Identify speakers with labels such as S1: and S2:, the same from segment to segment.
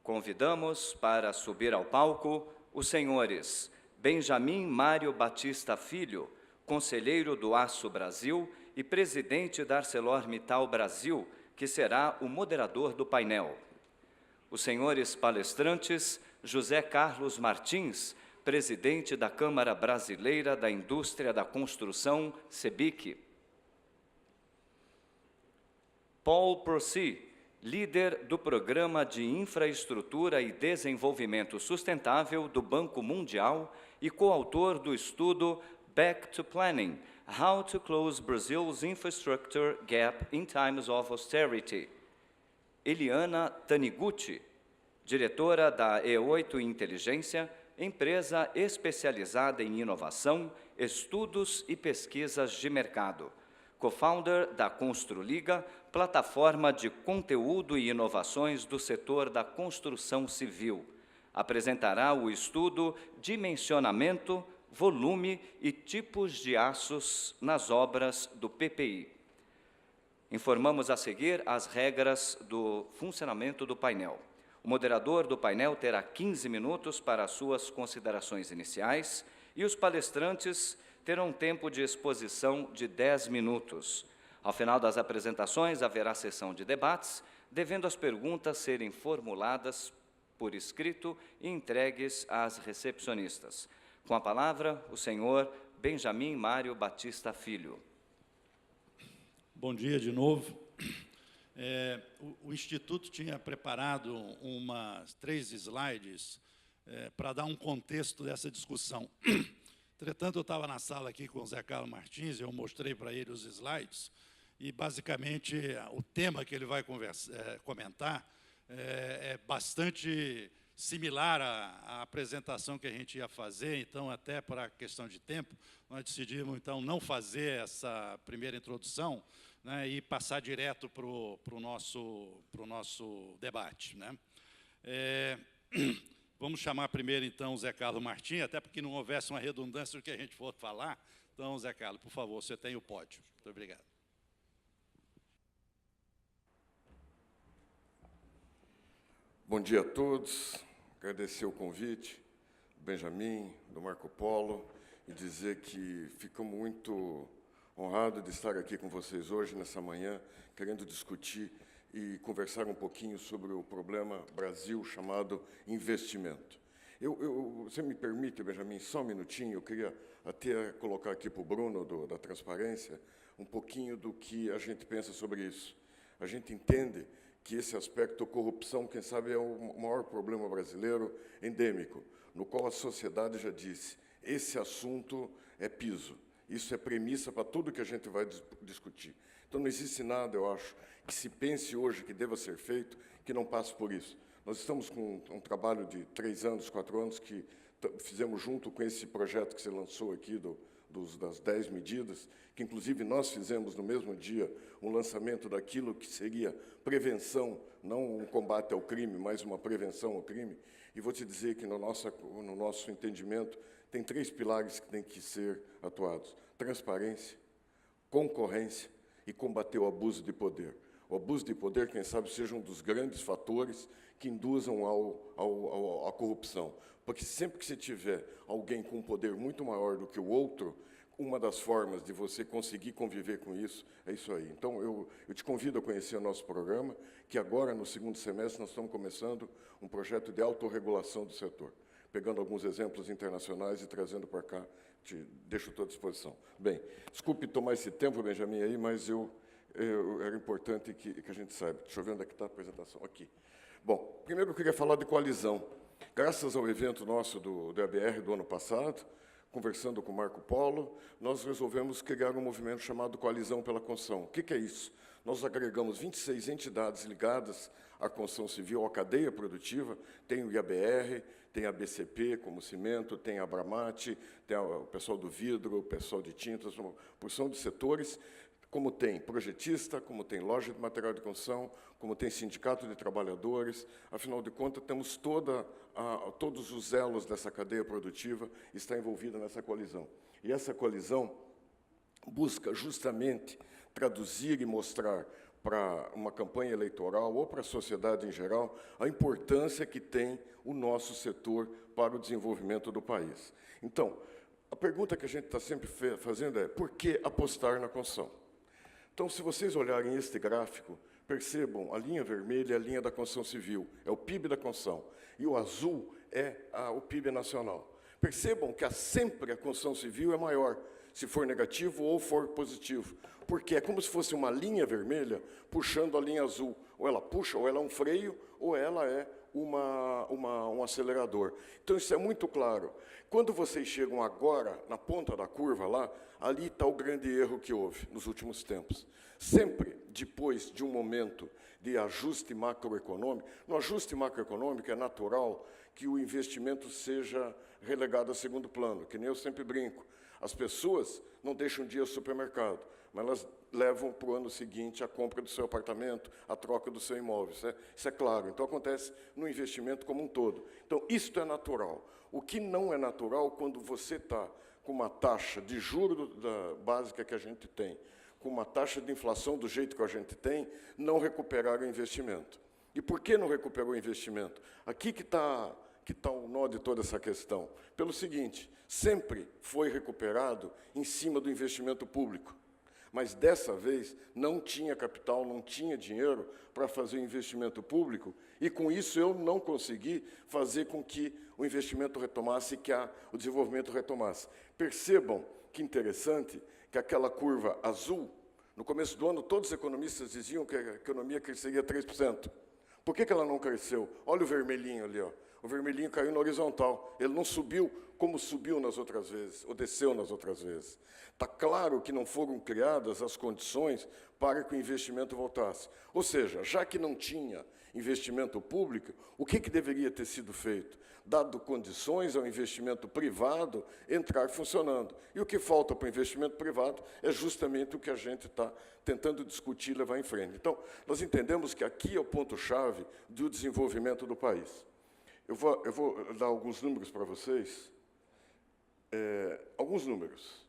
S1: Convidamos para subir ao palco os senhores Benjamin Mário Batista Filho, conselheiro do Aço Brasil e presidente da ArcelorMittal Brasil, que será o moderador do painel. Os senhores palestrantes José Carlos Martins, presidente da Câmara Brasileira da Indústria da Construção, CEBIC. Paul Prosy, líder do Programa de Infraestrutura e Desenvolvimento Sustentável do Banco Mundial e coautor do estudo Back to Planning: How to Close Brazil's Infrastructure Gap in Times of Austerity. Eliana Taniguchi, diretora da E8 Inteligência, empresa especializada em inovação, estudos e pesquisas de mercado. Co-founder da Construliga, plataforma de conteúdo e inovações do setor da construção civil. Apresentará o estudo Dimensionamento, Volume e Tipos de Aços nas obras do PPI. Informamos a seguir as regras do funcionamento do painel. O moderador do painel terá 15 minutos para suas considerações iniciais e os palestrantes terão tempo de exposição de 10 minutos. Ao final das apresentações, haverá sessão de debates, devendo as perguntas serem formuladas por escrito e entregues às recepcionistas. Com a palavra, o senhor Benjamin Mário Batista Filho.
S2: Bom dia de novo. O Instituto tinha preparado umas 3 slides para dar um contexto dessa discussão. Entretanto, eu estava na sala aqui com o Zé Carlos Martins, eu mostrei para ele os slides, e, basicamente, o tema que ele vai comentar é bastante similar à apresentação que a gente ia fazer. Então, até para a questão de tempo, nós decidimos, então, não fazer essa primeira introdução, né, e passar direto para o nosso debate, né? Vamos chamar primeiro, então, o Zé Carlos Martins, até porque não houvesse uma redundância do que a gente for falar. Então, Zé Carlos, por favor, você tem o pódio. Muito obrigado.
S3: Bom dia a todos. Agradecer o convite do Benjamin, do Marco Polo, e dizer que fico muito honrado de estar aqui com vocês hoje, nessa manhã, querendo discutir e conversar um pouquinho sobre o problema Brasil chamado investimento. Você me permite, Benjamin, só um minutinho, eu queria até colocar aqui para o Bruno, da Transparência, um pouquinho do que a gente pensa sobre isso. A gente entende que esse aspecto corrupção, quem sabe, é o maior problema brasileiro endêmico, no qual a sociedade já disse, esse assunto é piso, isso é premissa para tudo que a gente vai discutir. Então, não existe nada, eu acho, que se pense hoje que deva ser feito, que não passe por isso. Nós estamos com um trabalho de 3 anos, 4 anos, que fizemos junto com esse projeto que você lançou aqui, das 10 medidas, que, inclusive, nós fizemos no mesmo dia um lançamento daquilo que seria prevenção, não um combate ao crime, mas uma prevenção ao crime. E vou te dizer que, no nosso entendimento, tem 3 pilares que têm que ser atuados: transparência, concorrência e combater o abuso de poder. O abuso de poder, quem sabe, seja um dos grandes fatores que induzam à corrupção. Porque sempre que você tiver alguém com um poder muito maior do que o outro, uma das formas de você conseguir conviver com isso é isso aí. Então, eu te convido a conhecer o nosso programa, que agora, no 2º semestre, nós estamos começando um projeto de autorregulação do setor, pegando alguns exemplos internacionais e trazendo para cá. Te deixo à tua disposição. Bem, desculpe tomar esse tempo, Benjamin, aí, mas era importante que a gente saiba. Deixa eu ver onde é que está a apresentação. Aqui. Bom, primeiro eu queria falar de coalizão. Graças ao evento nosso do ABR do ano passado, conversando com o Marco Polo, nós resolvemos criar um movimento chamado Coalizão pela Construção. O que é isso? Nós agregamos 26 entidades ligadas à construção civil, à cadeia produtiva. Tem o IABR, tem a BCP como cimento, tem a Abramate, tem o pessoal do vidro, o pessoal de tintas, uma porção de setores, como tem projetista, como tem loja de material de construção, como tem sindicato de trabalhadores. Afinal de contas, temos todos os elos dessa cadeia produtiva está envolvida nessa coalizão. E essa coalizão busca justamente traduzir e mostrar para uma campanha eleitoral ou para a sociedade em geral a importância que tem o nosso setor para o desenvolvimento do país. Então, a pergunta que a gente está sempre fazendo é: por que apostar na construção? Então, se vocês olharem este gráfico, percebam a linha vermelha é a linha da construção civil, é o PIB da construção, e o azul é o PIB nacional. Percebam que sempre a construção civil é maior, se for negativo ou for positivo, porque é como se fosse uma linha vermelha puxando a linha azul. Ou ela puxa, ou ela é um freio, ou ela é um acelerador. Então, isso é muito claro. Quando vocês chegam agora, na ponta da curva lá, ali está o grande erro que houve nos últimos tempos. Sempre depois de um momento de ajuste macroeconômico, no ajuste macroeconômico é natural que o investimento seja relegado a segundo plano, que nem eu sempre brinco. As pessoas não deixam um dia supermercado, mas elas levam para o ano seguinte a compra do seu apartamento, a troca do seu imóvel. Isso é claro. Então, acontece no investimento como um todo. Então, isto é natural. O que não é natural, quando você está com uma taxa de juros básica que a gente tem, com uma taxa de inflação do jeito que a gente tem, não recuperar o investimento. E por que não recuperou o investimento? Aqui que está o nó de toda essa questão. Pelo seguinte, sempre foi recuperado em cima do investimento público. Mas, dessa vez, não tinha capital, não tinha dinheiro para fazer o investimento público, e, com isso, eu não consegui fazer com que o investimento retomasse, que o desenvolvimento retomasse. Percebam que interessante que aquela curva azul, no começo do ano, todos os economistas diziam que a economia cresceria 3%. Por que ela não cresceu? Olha o vermelhinho ali, ó. O vermelhinho caiu na horizontal. Ele não subiu como subiu nas outras vezes, ou desceu nas outras vezes. Está claro que não foram criadas as condições para que o investimento voltasse. Ou seja, já que não tinha investimento público, o que deveria ter sido feito? Dado condições ao investimento privado entrar funcionando. E o que falta para o investimento privado é justamente o que a gente está tentando discutir e levar em frente. Então, nós entendemos que aqui é o ponto-chave do desenvolvimento do país. Eu vou dar alguns números para vocês. Alguns números.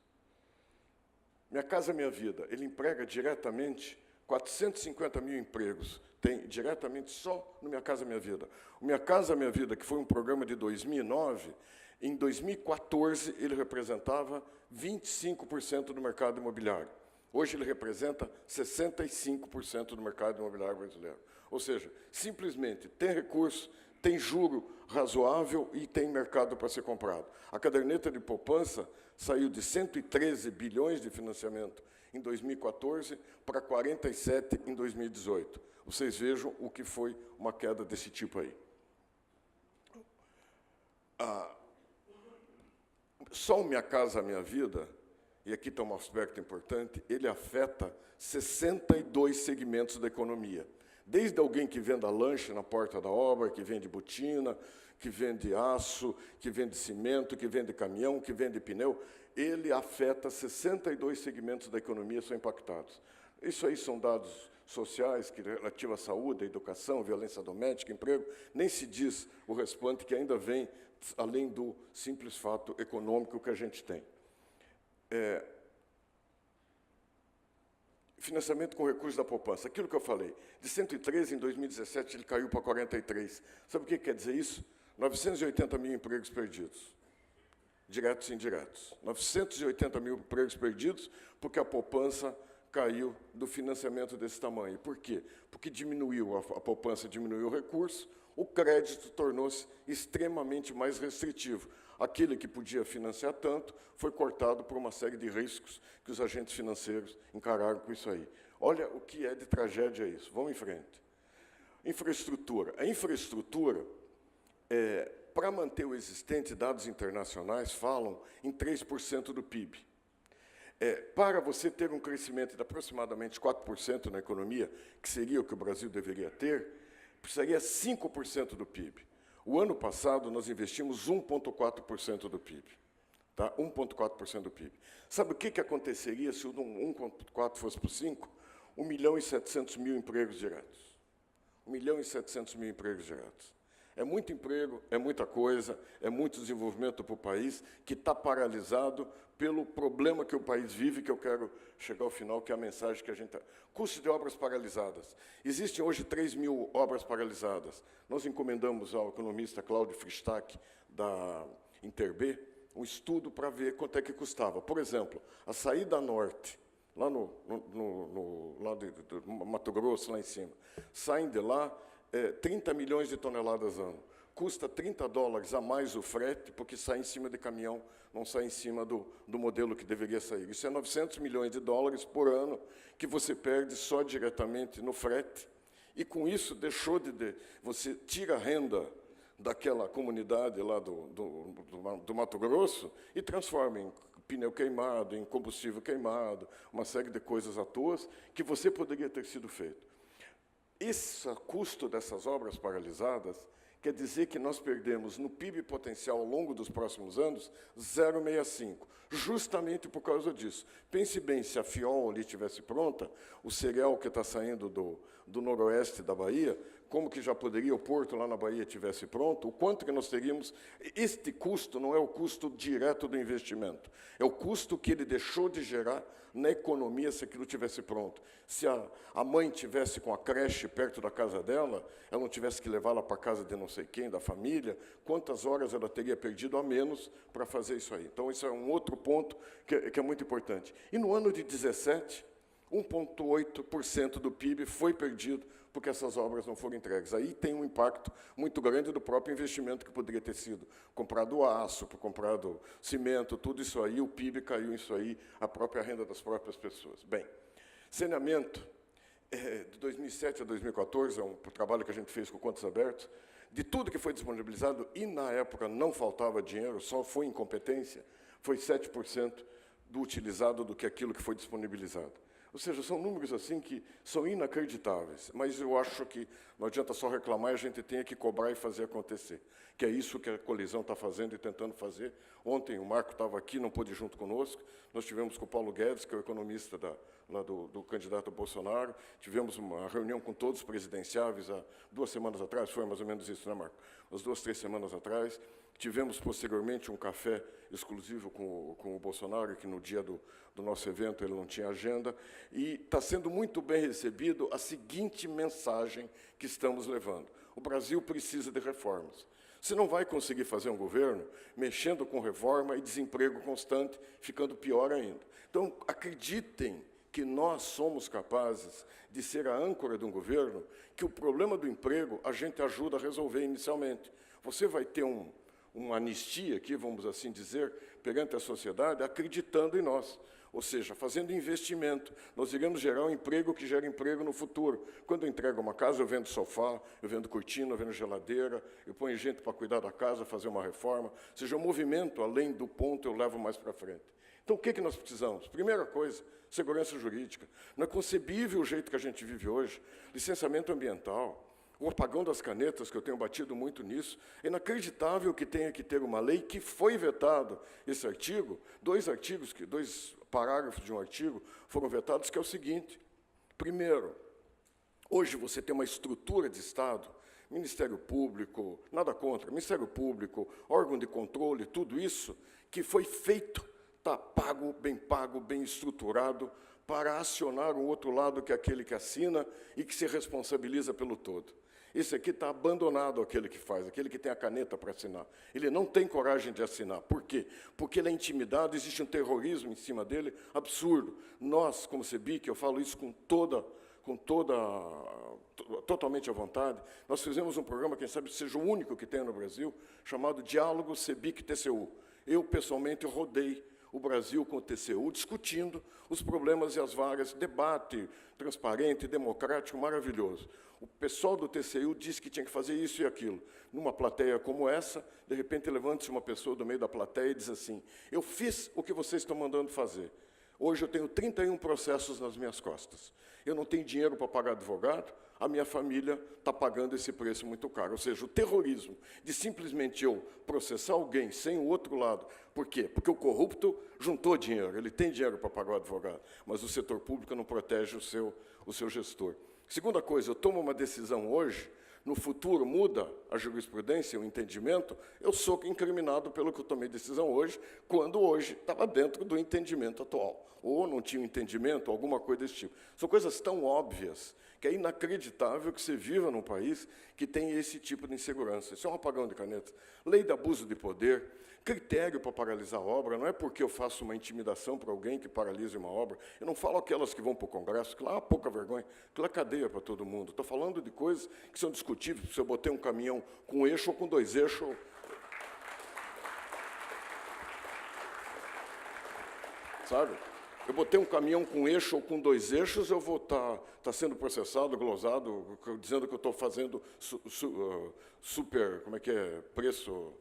S3: Minha Casa Minha Vida, ele emprega diretamente 450 mil empregos, tem diretamente só no Minha Casa Minha Vida. O Minha Casa Minha Vida, que foi um programa de 2009, em 2014 ele representava 25% do mercado imobiliário. Hoje ele representa 65% do mercado imobiliário brasileiro. Ou seja, simplesmente tem recurso, tem juro razoável e tem mercado para ser comprado. A caderneta de poupança saiu de 113 bilhões de financiamento em 2014 para 47 em 2018. Vocês vejam o que foi uma queda desse tipo aí. Só o Minha Casa Minha Vida, e aqui está um aspecto importante, ele afeta 62 segmentos da economia. Desde alguém que venda lanche na porta da obra, que vende botina, que vende aço, que vende cimento, que vende caminhão, que vende pneu, ele afeta 62 segmentos da economia, são impactados. Isso aí são dados sociais, que relativos à saúde, à educação, violência doméstica, emprego, nem se diz o restante que ainda vem além do simples fato econômico que a gente tem. Financiamento com recursos da poupança. Aquilo que eu falei, de 113 em 2017 ele caiu para 43. Sabe o que quer dizer isso? 980 mil empregos perdidos, diretos e indiretos. 980 mil empregos perdidos porque a poupança caiu do financiamento desse tamanho. Por quê? Porque diminuiu, a poupança diminuiu o recurso, o crédito tornou-se extremamente mais restritivo. Aquele que podia financiar tanto foi cortado por uma série de riscos que os agentes financeiros encararam com isso aí. Olha o que é de tragédia isso. Vamos em frente. Infraestrutura. A infraestrutura, para manter o existente, dados internacionais falam em 3% do PIB. Para você ter um crescimento de aproximadamente 4% na economia, que seria o que o Brasil deveria ter, precisaria 5% do PIB. O ano passado, nós investimos 1,4% do PIB. Tá? 1,4% do PIB. Sabe o que aconteceria se o 1,4% fosse para 5%? 1.700.000 empregos diretos. 1.700.000 empregos diretos. É muito emprego, é muita coisa, é muito desenvolvimento para o país que está paralisado pelo problema que o país vive, que eu quero chegar ao final, que é a mensagem que a gente... Custo de obras paralisadas. Existem hoje 3.000 obras paralisadas. Nós encomendamos ao economista Cláudio Fristac, da Interb, um estudo para ver quanto é que custava. Por exemplo, a saída norte, lá lá do Mato Grosso, lá em cima, saem de lá 30 milhões de toneladas ano. Custa $30 a mais o frete, porque sai em cima de caminhão, não sai em cima do modelo que deveria sair. Isso é 900 milhões de dólares por ano que você perde só diretamente no frete. E, com isso, você tira a renda daquela comunidade lá do Mato Grosso e transforma em pneu queimado, em combustível queimado, uma série de coisas à toa que você poderia ter sido feito. Esse custo dessas obras paralisadas quer dizer que nós perdemos no PIB potencial ao longo dos próximos anos 0,65, justamente por causa disso. Pense bem, se a Fiol ali estivesse pronta, o cereal que está saindo do noroeste da Bahia, como que já poderia o porto lá na Bahia estivesse pronto, o quanto que nós teríamos... Este custo não é o custo direto do investimento, é o custo que ele deixou de gerar na economia se aquilo tivesse pronto. Se a mãe tivesse com a creche perto da casa dela, ela não tivesse que levá-la para a casa de não sei quem, da família, quantas horas ela teria perdido a menos para fazer isso aí. Então, isso é um outro ponto que é muito importante. E no ano de 17, 1,8% do PIB foi perdido porque essas obras não foram entregues. Aí tem um impacto muito grande do próprio investimento que poderia ter sido comprado aço, comprado cimento, tudo isso aí, o PIB caiu isso aí, a própria renda das próprias pessoas. Bem, saneamento, de 2007 a 2014, é um trabalho que a gente fez com contas abertas, de tudo que foi disponibilizado, e na época não faltava dinheiro, só foi incompetência, foi 7% do utilizado do que aquilo que foi disponibilizado. Ou seja, são números assim que são inacreditáveis, mas eu acho que não adianta só reclamar, a gente tem que cobrar e fazer acontecer, que é isso que a colisão está fazendo e tentando fazer. Ontem o Marco estava aqui, não pôde ir junto conosco, nós tivemos com o Paulo Guedes, que é o economista lá do candidato Bolsonaro, tivemos uma reunião com todos os presidenciáveis há 2 semanas atrás, foi mais ou menos isso, né, Marco? Umas 2, 3 semanas atrás. Tivemos, posteriormente, um café exclusivo com o Bolsonaro, que no dia do nosso evento ele não tinha agenda, e está sendo muito bem recebido a seguinte mensagem que estamos levando. O Brasil precisa de reformas. Você não vai conseguir fazer um governo mexendo com reforma e desemprego constante, ficando pior ainda. Então, acreditem que nós somos capazes de ser a âncora de um governo, que o problema do emprego a gente ajuda a resolver inicialmente. Você vai ter uma anistia aqui, vamos assim dizer, perante a sociedade, acreditando em nós, ou seja, fazendo investimento. Nós iremos gerar um emprego que gera emprego no futuro. Quando eu entrego uma casa, eu vendo sofá, eu vendo cortina, eu vendo geladeira, eu ponho gente para cuidar da casa, fazer uma reforma. Ou seja, o movimento, além do ponto, eu levo mais para frente. Então, o que nós precisamos? Primeira coisa, segurança jurídica. Não é concebível o jeito que a gente vive hoje. Licenciamento ambiental. O apagão das canetas, que eu tenho batido muito nisso, é inacreditável que tenha que ter uma lei que foi vetado esse artigo, 2 parágrafos de um artigo foram vetados, que é o seguinte: primeiro, hoje você tem uma estrutura de Estado, Ministério Público, nada contra, Ministério Público, órgão de controle, tudo isso, que foi feito, está pago, bem estruturado, para acionar o outro lado, que é aquele que assina e que se responsabiliza pelo todo. Esse aqui está abandonado, aquele que faz, aquele que tem a caneta para assinar. Ele não tem coragem de assinar. Por quê? Porque ele é intimidado, existe um terrorismo em cima dele absurdo. Nós, como CEBIC, eu falo isso totalmente à vontade, nós fizemos um programa, quem sabe seja o único que tem no Brasil, chamado Diálogo CEBIC-TCU. Eu, pessoalmente, rodei o Brasil com o TCU, discutindo os problemas e as vagas, debate transparente, democrático, maravilhoso. O pessoal do TCU disse que tinha que fazer isso e aquilo. Numa plateia como essa, de repente levanta-se uma pessoa do meio da plateia e diz assim: eu fiz o que vocês estão mandando fazer. Hoje eu tenho 31 processos nas minhas costas. Eu não tenho dinheiro para pagar advogado, a minha família está pagando esse preço muito caro. Ou seja, o terrorismo de simplesmente eu processar alguém sem o outro lado. Por quê? Porque o corrupto juntou dinheiro, ele tem dinheiro para pagar o advogado, mas o setor público não protege o seu gestor. Segunda coisa, eu tomo uma decisão hoje, no futuro muda, a jurisprudência, o entendimento, eu sou incriminado pelo que eu tomei decisão hoje, quando hoje estava dentro do entendimento atual. Ou não tinha um entendimento, alguma coisa desse tipo. São coisas tão óbvias que é inacreditável que você viva num país que tem esse tipo de insegurança. Isso é um apagão de canetas. Lei de abuso de poder, critério para paralisar a obra, não é porque eu faço uma intimidação para alguém que paralise uma obra. Eu não falo aquelas que vão para o Congresso, que lá há pouca vergonha, que lá é cadeia para todo mundo. Estou falando de coisas que são discutíveis, se eu botei um caminhão com eixo ou com 2 eixos. Sabe? Eu botei um caminhão com eixo ou com 2 eixos, eu vou estar sendo processado, glosado, dizendo que eu estou fazendo super, como é que é, preço,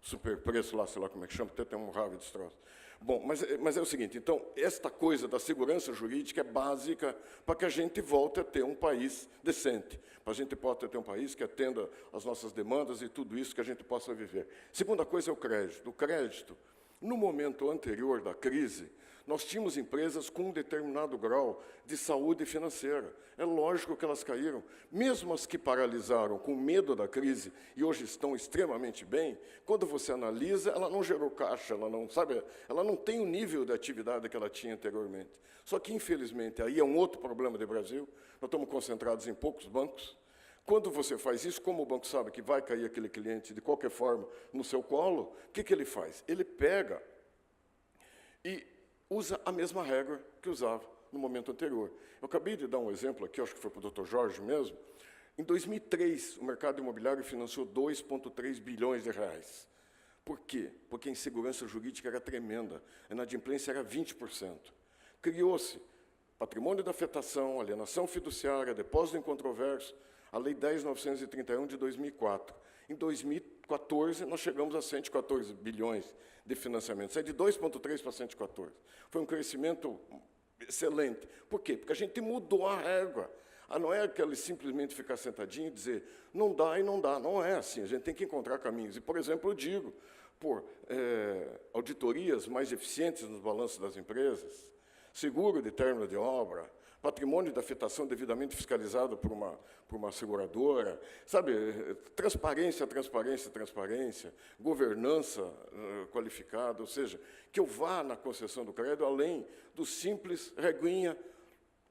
S3: super preço lá, sei lá como é que chama, até tem um rabo de troço. Bom, mas é o seguinte, então, esta coisa da segurança jurídica é básica para que a gente volte a ter um país decente, para a gente possa ter um país que atenda às nossas demandas e tudo isso que a gente possa viver. Segunda coisa é o crédito. O crédito, no momento anterior da crise, nós tínhamos empresas com um determinado grau de saúde financeira. É lógico que elas caíram. Mesmo as que paralisaram com medo da crise e hoje estão extremamente bem, quando você analisa, ela não gerou caixa, ela não tem o nível de atividade que ela tinha anteriormente. Só que, infelizmente, aí é um outro problema do Brasil. Nós estamos concentrados em poucos bancos. Quando você faz isso, como o banco sabe que vai cair aquele cliente de qualquer forma no seu colo, o que ele faz? Ele pega e usa a mesma regra que usava no momento anterior. Eu acabei de dar um exemplo aqui, acho que foi para o Dr. Jorge mesmo. Em 2003, o mercado imobiliário financiou 2,3 bilhões de reais. Por quê? Porque a insegurança jurídica era tremenda, a inadimplência era 20%. Criou-se patrimônio da afetação, alienação fiduciária, depósito incontroverso, a Lei 10.931 de 2004. Em 2014, nós chegamos a 114 bilhões de financiamento. Sai de 2,3 para 114. Foi um crescimento excelente. Por quê? Porque a gente mudou a régua. Não é aquele simplesmente ficar sentadinho e dizer não dá e não dá. Não é assim. A gente tem que encontrar caminhos. E, por exemplo, eu digo, por auditorias mais eficientes nos balanços das empresas, seguro de término de obra, patrimônio da afetação devidamente fiscalizado por uma seguradora, sabe, transparência, governança qualificada, ou seja, que eu vá na concessão do crédito além do simples reguinha,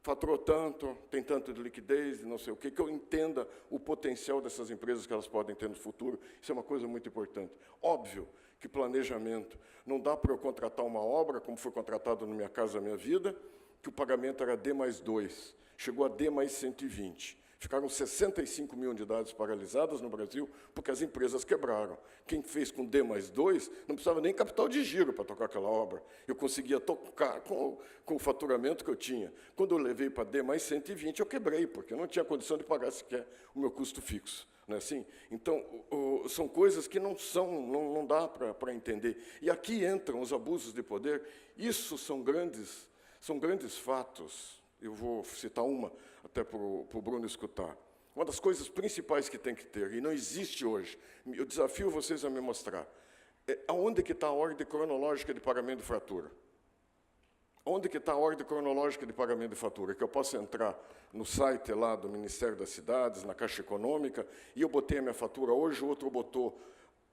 S3: faturou tanto, tem tanto de liquidez, não sei o quê, que eu entenda o potencial dessas empresas que elas podem ter no futuro. Isso é uma coisa muito importante. Óbvio que planejamento, não dá para eu contratar uma obra, como foi contratado no Minha Casa Minha Vida, que o pagamento era D mais 2, chegou a D mais 120. Ficaram 65 mil unidades paralisadas no Brasil, porque as empresas quebraram. Quem fez com D mais 2 não precisava nem capital de giro para tocar aquela obra. Eu conseguia tocar com o faturamento que eu tinha. Quando eu levei para D mais 120, eu quebrei, porque eu não tinha condição de pagar sequer o meu custo fixo. Não é assim? Então, são coisas que não dá para entender. E aqui entram os abusos de poder. Isso são grandes fatos. Eu vou citar uma, até para o Bruno escutar. Uma das coisas principais que tem que ter, e não existe hoje, eu desafio vocês a me mostrar, aonde que está a ordem cronológica de pagamento de fatura? Onde que está a ordem cronológica de pagamento de fatura? Que eu posso entrar no site lá do Ministério das Cidades, na Caixa Econômica, e eu botei a minha fatura hoje, o outro botou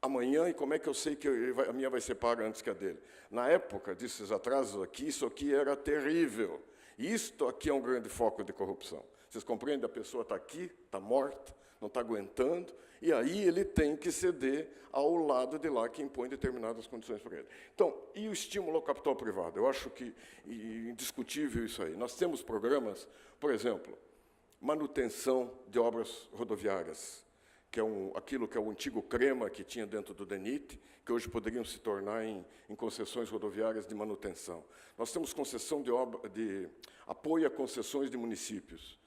S3: amanhã, e como é que eu sei que a minha vai ser paga antes que a dele? Na época desses atrasos aqui, isso aqui era terrível. E isto aqui é um grande foco de corrupção. Vocês compreendem? A pessoa está aqui, está morta, não está aguentando, e aí ele tem que ceder ao lado de lá que impõe determinadas condições para ele. Então, e o estímulo ao capital privado? Eu acho que indiscutível isso aí. Nós temos programas, por exemplo, manutenção de obras rodoviárias, que é aquilo que é o antigo CREMA que tinha dentro do DENIT, que hoje poderiam se tornar em concessões rodoviárias de manutenção. Nós temos concessão de apoio a concessões de municípios.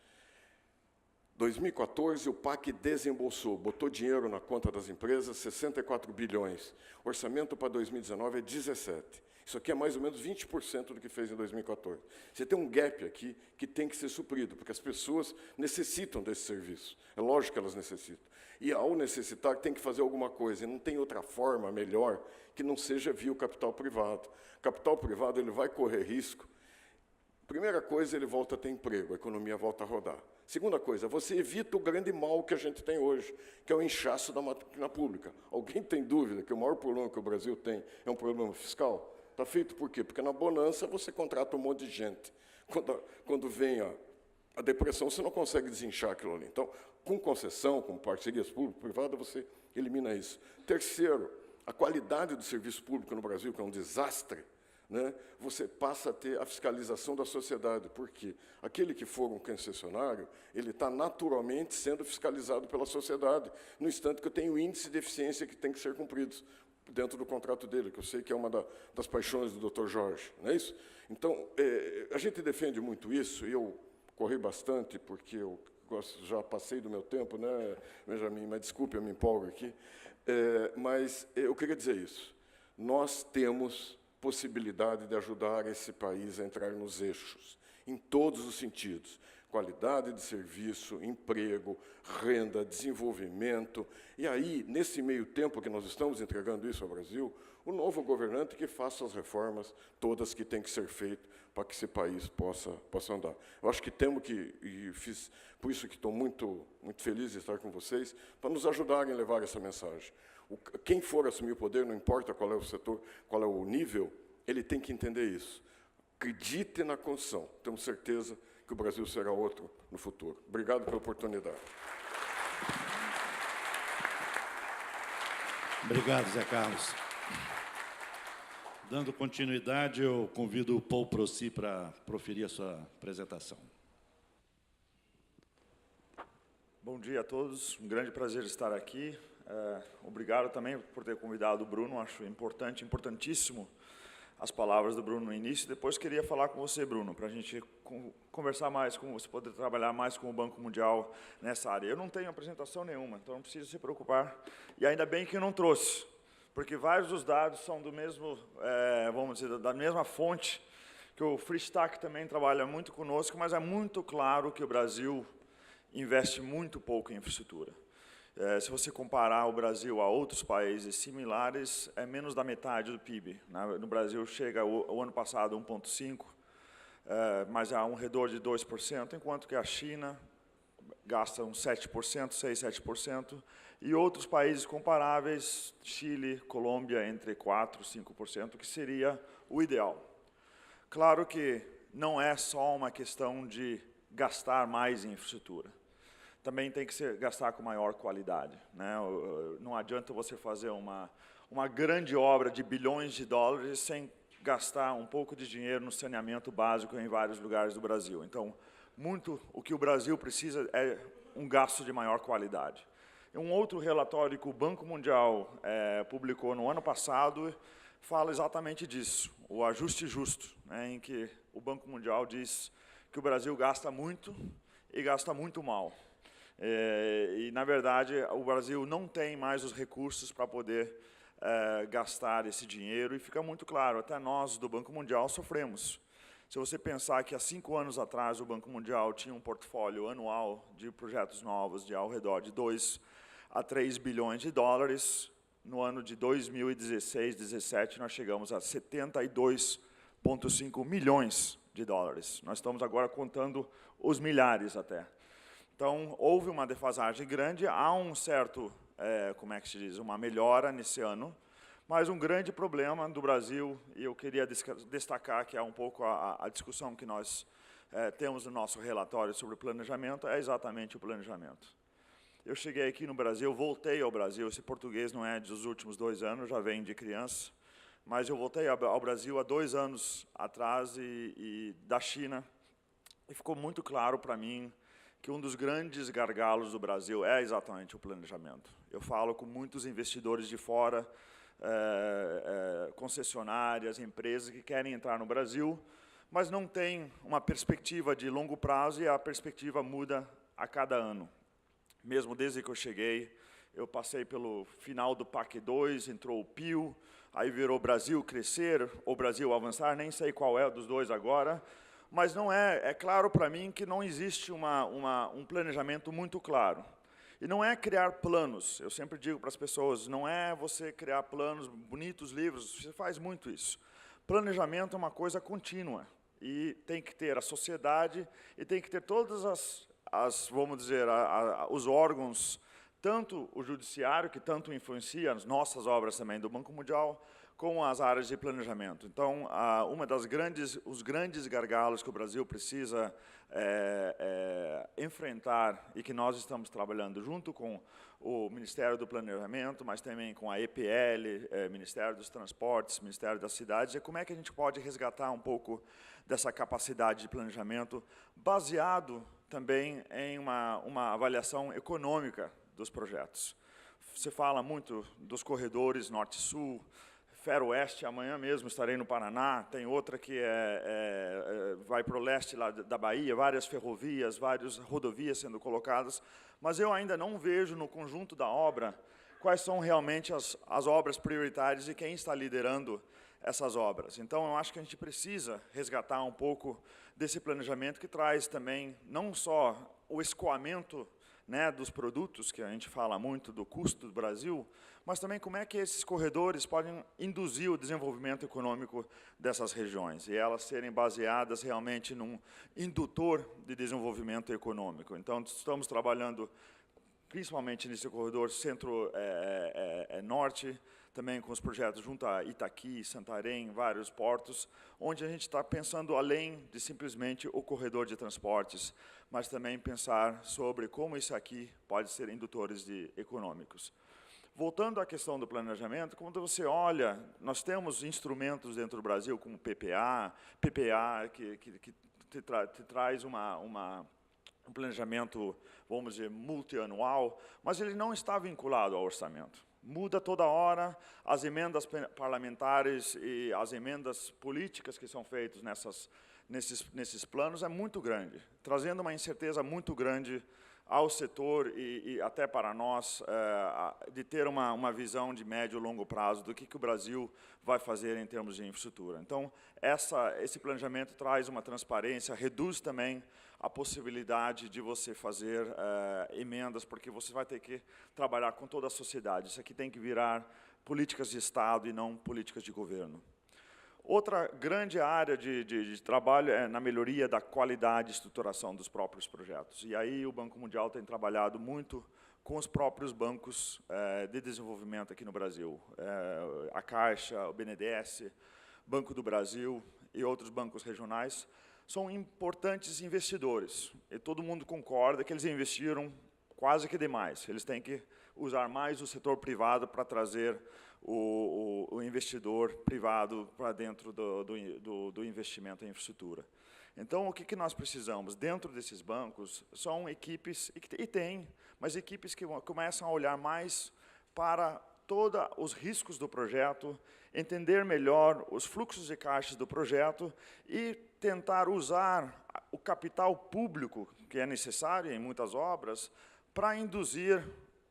S3: 2014, o PAC desembolsou, botou dinheiro na conta das empresas, 64 bilhões. O orçamento para 2019 é 17. Isso aqui é mais ou menos 20% do que fez em 2014. Você tem um gap aqui que tem que ser suprido, porque as pessoas necessitam desse serviço. É lógico que elas necessitam. E, ao necessitar, tem que fazer alguma coisa. E não tem outra forma melhor que não seja via o capital privado. O capital privado ele vai correr risco. Primeira coisa, ele volta a ter emprego, a economia volta a rodar. Segunda coisa, você evita o grande mal que a gente tem hoje, que é o inchaço da máquina pública. Alguém tem dúvida que o maior problema que o Brasil tem é um problema fiscal? Está feito por quê? Porque na bonança você contrata um monte de gente. Quando vem a depressão, você não consegue desinchar aquilo ali. Então, com concessão, com parcerias público-privadas, você elimina isso. Terceiro, a qualidade do serviço público no Brasil, que é um desastre, né, você passa a ter a fiscalização da sociedade, porque aquele que for um concessionário, ele está naturalmente sendo fiscalizado pela sociedade, no instante que eu tenho índice de eficiência que tem que ser cumpridos dentro do contrato dele, que eu sei que é uma das paixões do Dr. Jorge, não é isso? Então, a gente defende muito isso, e eu corri bastante, porque eu já passei do meu tempo, né, Benjamin, mas desculpe, eu me empolgo aqui, mas eu queria dizer isso. Nós temos possibilidade de ajudar esse país a entrar nos eixos, em todos os sentidos. Qualidade de serviço, emprego, renda, desenvolvimento. E aí, nesse meio tempo que nós estamos entregando isso ao Brasil, o novo governante que faça as reformas todas que têm que ser feitas para que esse país possa andar. Eu acho que temos que, por isso que estou muito feliz de estar com vocês, para nos ajudarem a levar essa mensagem. Quem for assumir o poder, não importa qual é o setor, qual é o nível, ele tem que entender isso. Acredite na Constituição. Temos certeza que o Brasil será outro no futuro. Obrigado pela oportunidade.
S2: Obrigado, Zé Carlos. Dando continuidade, eu convido o Paul Prossi para proferir a sua apresentação.
S4: Bom dia a todos, um grande prazer estar aqui. Obrigado também por ter convidado o Bruno, acho importantíssimo as palavras do Bruno no início. Depois queria falar com você, Bruno, para a gente conversar mais, com você poder trabalhar mais com o Banco Mundial nessa área. Eu não tenho apresentação nenhuma, então não precisa se preocupar. E ainda bem que eu não trouxe, porque vários dos dados são do mesmo, vamos dizer, da mesma fonte, que o Freestack também trabalha muito conosco, mas é muito claro que o Brasil investe muito pouco em infraestrutura. Se você comparar o Brasil a outros países similares, é menos da metade do PIB. No Brasil chega o ano passado 1,5%, mas a um redor de 2%, enquanto que a China gasta uns 7%, 6, 7%, e outros países comparáveis, Chile, Colômbia, entre 4% e 5%, que seria o ideal. Claro que não é só uma questão de gastar mais em infraestrutura. Também tem que gastar com maior qualidade, né? Não adianta você fazer uma grande obra de bilhões de dólares sem gastar um pouco de dinheiro no saneamento básico em vários lugares do Brasil. Então, o que o Brasil precisa é um gasto de maior qualidade. Um outro relatório que o Banco Mundial publicou no ano passado fala exatamente disso, o ajuste justo, né, em que o Banco Mundial diz que o Brasil gasta muito e gasta muito mal. E, na verdade, o Brasil não tem mais os recursos para poder gastar esse dinheiro, e fica muito claro, até nós do Banco Mundial sofremos. Se você pensar que há 5 anos atrás o Banco Mundial tinha um portfólio anual de projetos novos de ao redor de 2 a 3 bilhões de dólares, no ano de 2016, 2017, nós chegamos a 72,5 milhões de dólares. Nós estamos agora contando os milhares até. Então, houve uma defasagem grande, há um certo, como é que se diz, uma melhora nesse ano, mas um grande problema do Brasil, e eu queria destacar que é um pouco a discussão que nós temos no nosso relatório sobre o planejamento, é exatamente o planejamento. Eu cheguei aqui no Brasil, voltei ao Brasil, esse português não é dos últimos 2 anos, já vem de criança, mas eu voltei ao Brasil há 2 anos atrás e da China, e ficou muito claro para mim que um dos grandes gargalos do Brasil é exatamente o planejamento. Eu falo com muitos investidores de fora, concessionárias, empresas que querem entrar no Brasil, mas não têm uma perspectiva de longo prazo, e a perspectiva muda a cada ano. Mesmo desde que eu cheguei, eu passei pelo final do PAC 2, entrou o PIO, aí virou Brasil Crescer, ou Brasil Avançar, nem sei qual é dos dois agora, mas não é claro para mim que não existe um planejamento muito claro. E não é criar planos, eu sempre digo para as pessoas, não é você criar planos, bonitos livros, você faz muito isso. Planejamento é uma coisa contínua, e tem que ter a sociedade, e tem que ter todas vamos dizer, os órgãos, tanto o judiciário, que tanto influencia as nossas obras também do Banco Mundial, com as áreas de planejamento. Então, os grandes gargalos que o Brasil precisa enfrentar e que nós estamos trabalhando junto com o Ministério do Planejamento, mas também com a EPL, Ministério dos Transportes, Ministério das Cidades, é como é que a gente pode resgatar um pouco dessa capacidade de planejamento, baseado também em uma avaliação econômica dos projetos. Você fala muito dos corredores Norte-Sul, Ferro-Oeste, amanhã mesmo estarei no Paraná, tem outra que vai para o leste lá da Bahia, várias ferrovias, várias rodovias sendo colocadas, mas eu ainda não vejo no conjunto da obra quais são realmente as obras prioritárias e quem está liderando essas obras. Então, eu acho que a gente precisa resgatar um pouco desse planejamento que traz também não só o escoamento, né, dos produtos, que a gente fala muito do custo do Brasil, mas também como é que esses corredores podem induzir o desenvolvimento econômico dessas regiões, e elas serem baseadas realmente num indutor de desenvolvimento econômico. Então, estamos trabalhando principalmente nesse corredor centro-norte, também com os projetos junto a Itaqui, Santarém, vários portos, onde a gente está pensando além de simplesmente o corredor de transportes, mas também pensar sobre como isso aqui pode ser indutores econômicos. Voltando à questão do planejamento, quando você olha, nós temos instrumentos dentro do Brasil, como PPA, que te traz um planejamento, vamos dizer, multianual, mas ele não está vinculado ao orçamento. Muda toda hora, as emendas parlamentares e as emendas políticas que são feitas nesses planos é muito grande, trazendo uma incerteza muito grande ao setor e até para nós, de ter uma visão de médio e longo prazo do que o Brasil vai fazer em termos de infraestrutura. Então, esse planejamento traz uma transparência, reduz também a possibilidade de você fazer emendas, porque você vai ter que trabalhar com toda a sociedade. Isso aqui tem que virar políticas de Estado e não políticas de governo. Outra grande área de trabalho é na melhoria da qualidade e estruturação dos próprios projetos. E aí o Banco Mundial tem trabalhado muito com os próprios bancos de desenvolvimento aqui no Brasil. A Caixa, o BNDES, Banco do Brasil e outros bancos regionais são importantes investidores. E todo mundo concorda que eles investiram quase que demais. Eles têm que usar mais o setor privado para trazer o investidor privado para dentro do investimento em infraestrutura. Então, o que nós precisamos? Dentro desses bancos, são equipes, mas equipes que começam a olhar mais para todos os riscos do projeto, entender melhor os fluxos de caixas do projeto e tentar usar o capital público, que é necessário em muitas obras, para induzir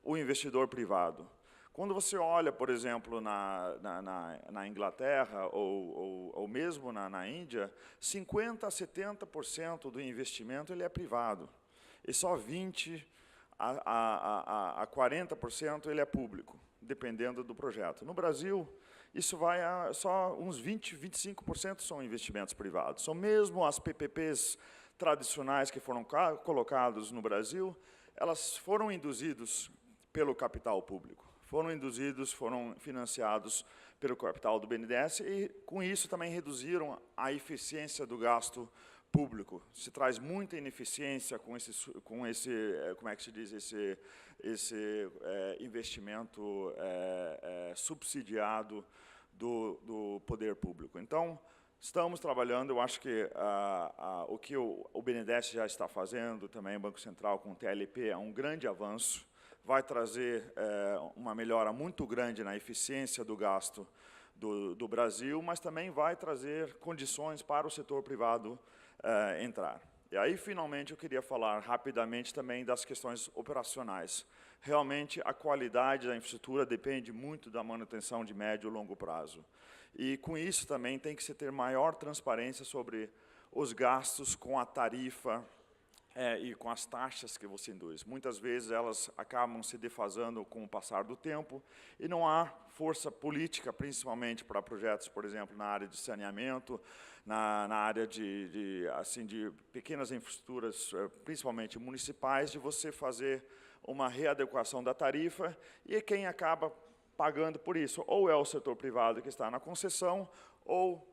S4: o investidor privado. Quando você olha, por exemplo, na Inglaterra ou mesmo na Índia, 50% a 70% do investimento ele é privado, e só 20% a 40% ele é público, dependendo do projeto. No Brasil, isso vai a só uns 20%, 25% são investimentos privados. São mesmo as PPPs tradicionais que foram colocadas no Brasil, elas foram induzidas pelo capital público. Foram financiados pelo capital do BNDES e, com isso, também reduziram a eficiência do gasto público. Se traz muita ineficiência com esse como é que se diz, esse investimento subsidiado do poder público. Então, estamos trabalhando, eu acho que o que o BNDES já está fazendo, também o Banco Central com o TLP, é um grande avanço, vai trazer uma melhora muito grande na eficiência do gasto do Brasil, mas também vai trazer condições para o setor privado entrar. E aí, finalmente, eu queria falar rapidamente também das questões operacionais. Realmente, a qualidade da infraestrutura depende muito da manutenção de médio e longo prazo. E, com isso, também tem que se ter maior transparência sobre os gastos com a tarifa e com as taxas que você induz. Muitas vezes elas acabam se defasando com o passar do tempo e não há força política, principalmente para projetos, por exemplo, na área de saneamento, na área de pequenas infraestruturas, principalmente municipais, de você fazer uma readequação da tarifa, e quem acaba pagando por isso ou é o setor privado que está na concessão ou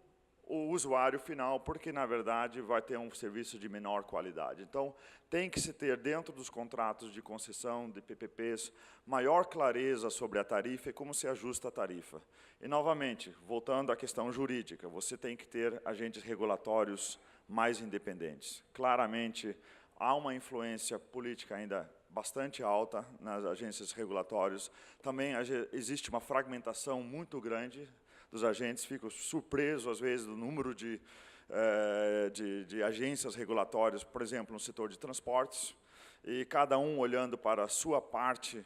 S4: o usuário final, porque, na verdade, vai ter um serviço de menor qualidade. Então, tem que se ter, dentro dos contratos de concessão, de PPPs, maior clareza sobre a tarifa e como se ajusta a tarifa. E, novamente, voltando à questão jurídica, você tem que ter agentes regulatórios mais independentes. Claramente, há uma influência política ainda bastante alta nas agências regulatórias. Também existe uma fragmentação muito grande dos agentes, fico surpreso, às vezes, do número de agências regulatórias, por exemplo, no setor de transportes, e cada um olhando para a sua parte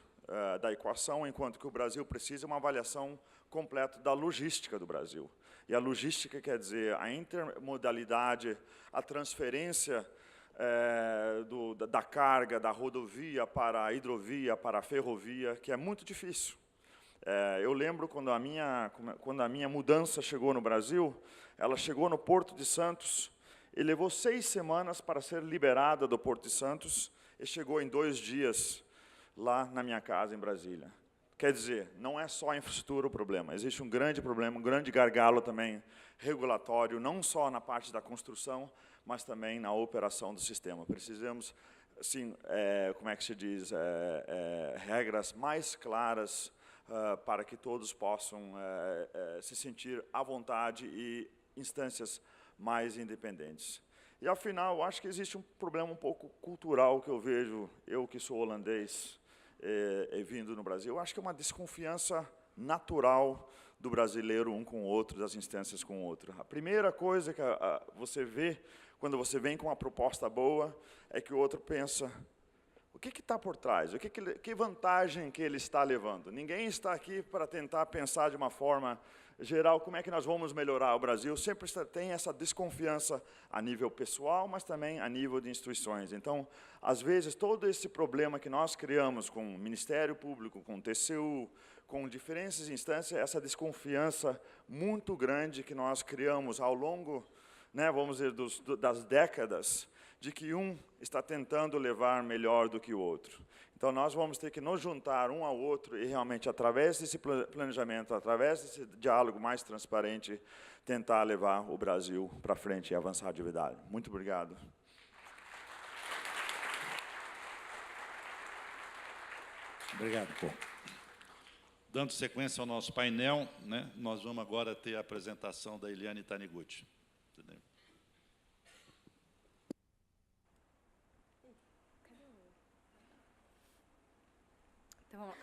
S4: da equação, enquanto que o Brasil precisa de uma avaliação completa da logística do Brasil. E a logística quer dizer a intermodalidade, a transferência da carga da rodovia para a hidrovia, para a ferrovia, que é muito difícil. Eu lembro quando a minha mudança chegou no Brasil, ela chegou no Porto de Santos e levou 6 semanas para ser liberada do Porto de Santos e chegou em 2 dias lá na minha casa, em Brasília. Quer dizer, não é só a infraestrutura o problema, existe um grande problema, um grande gargalo também regulatório, não só na parte da construção, mas também na operação do sistema. Precisamos, assim, como é que se diz, regras mais claras para que todos possam se sentir à vontade e instâncias mais independentes. E, afinal, eu acho que existe um problema um pouco cultural que eu vejo, eu que sou holandês, vindo no Brasil. Eu acho que é uma desconfiança natural do brasileiro um com o outro, das instâncias com o outro. A primeira coisa que você vê, quando você vem com uma proposta boa, é que o outro pensa: o que está por trás? Que vantagem que ele está levando? Ninguém está aqui para tentar pensar de uma forma geral como é que nós vamos melhorar o Brasil. Sempre tem essa desconfiança a nível pessoal, mas também a nível de instituições. Então, às vezes, todo esse problema que nós criamos com o Ministério Público, com o TCU, com diferentes instâncias, essa desconfiança muito grande que nós criamos ao longo, vamos dizer, das décadas, de que um está tentando levar melhor do que o outro. Então, nós vamos ter que nos juntar um ao outro e, realmente, através desse planejamento, através desse diálogo mais transparente, tentar levar o Brasil para frente e avançar de verdade. Muito obrigado.
S2: Obrigado, Paul. Dando sequência ao nosso painel, nós vamos agora ter a apresentação da Eliane Taniguchi.
S5: Então,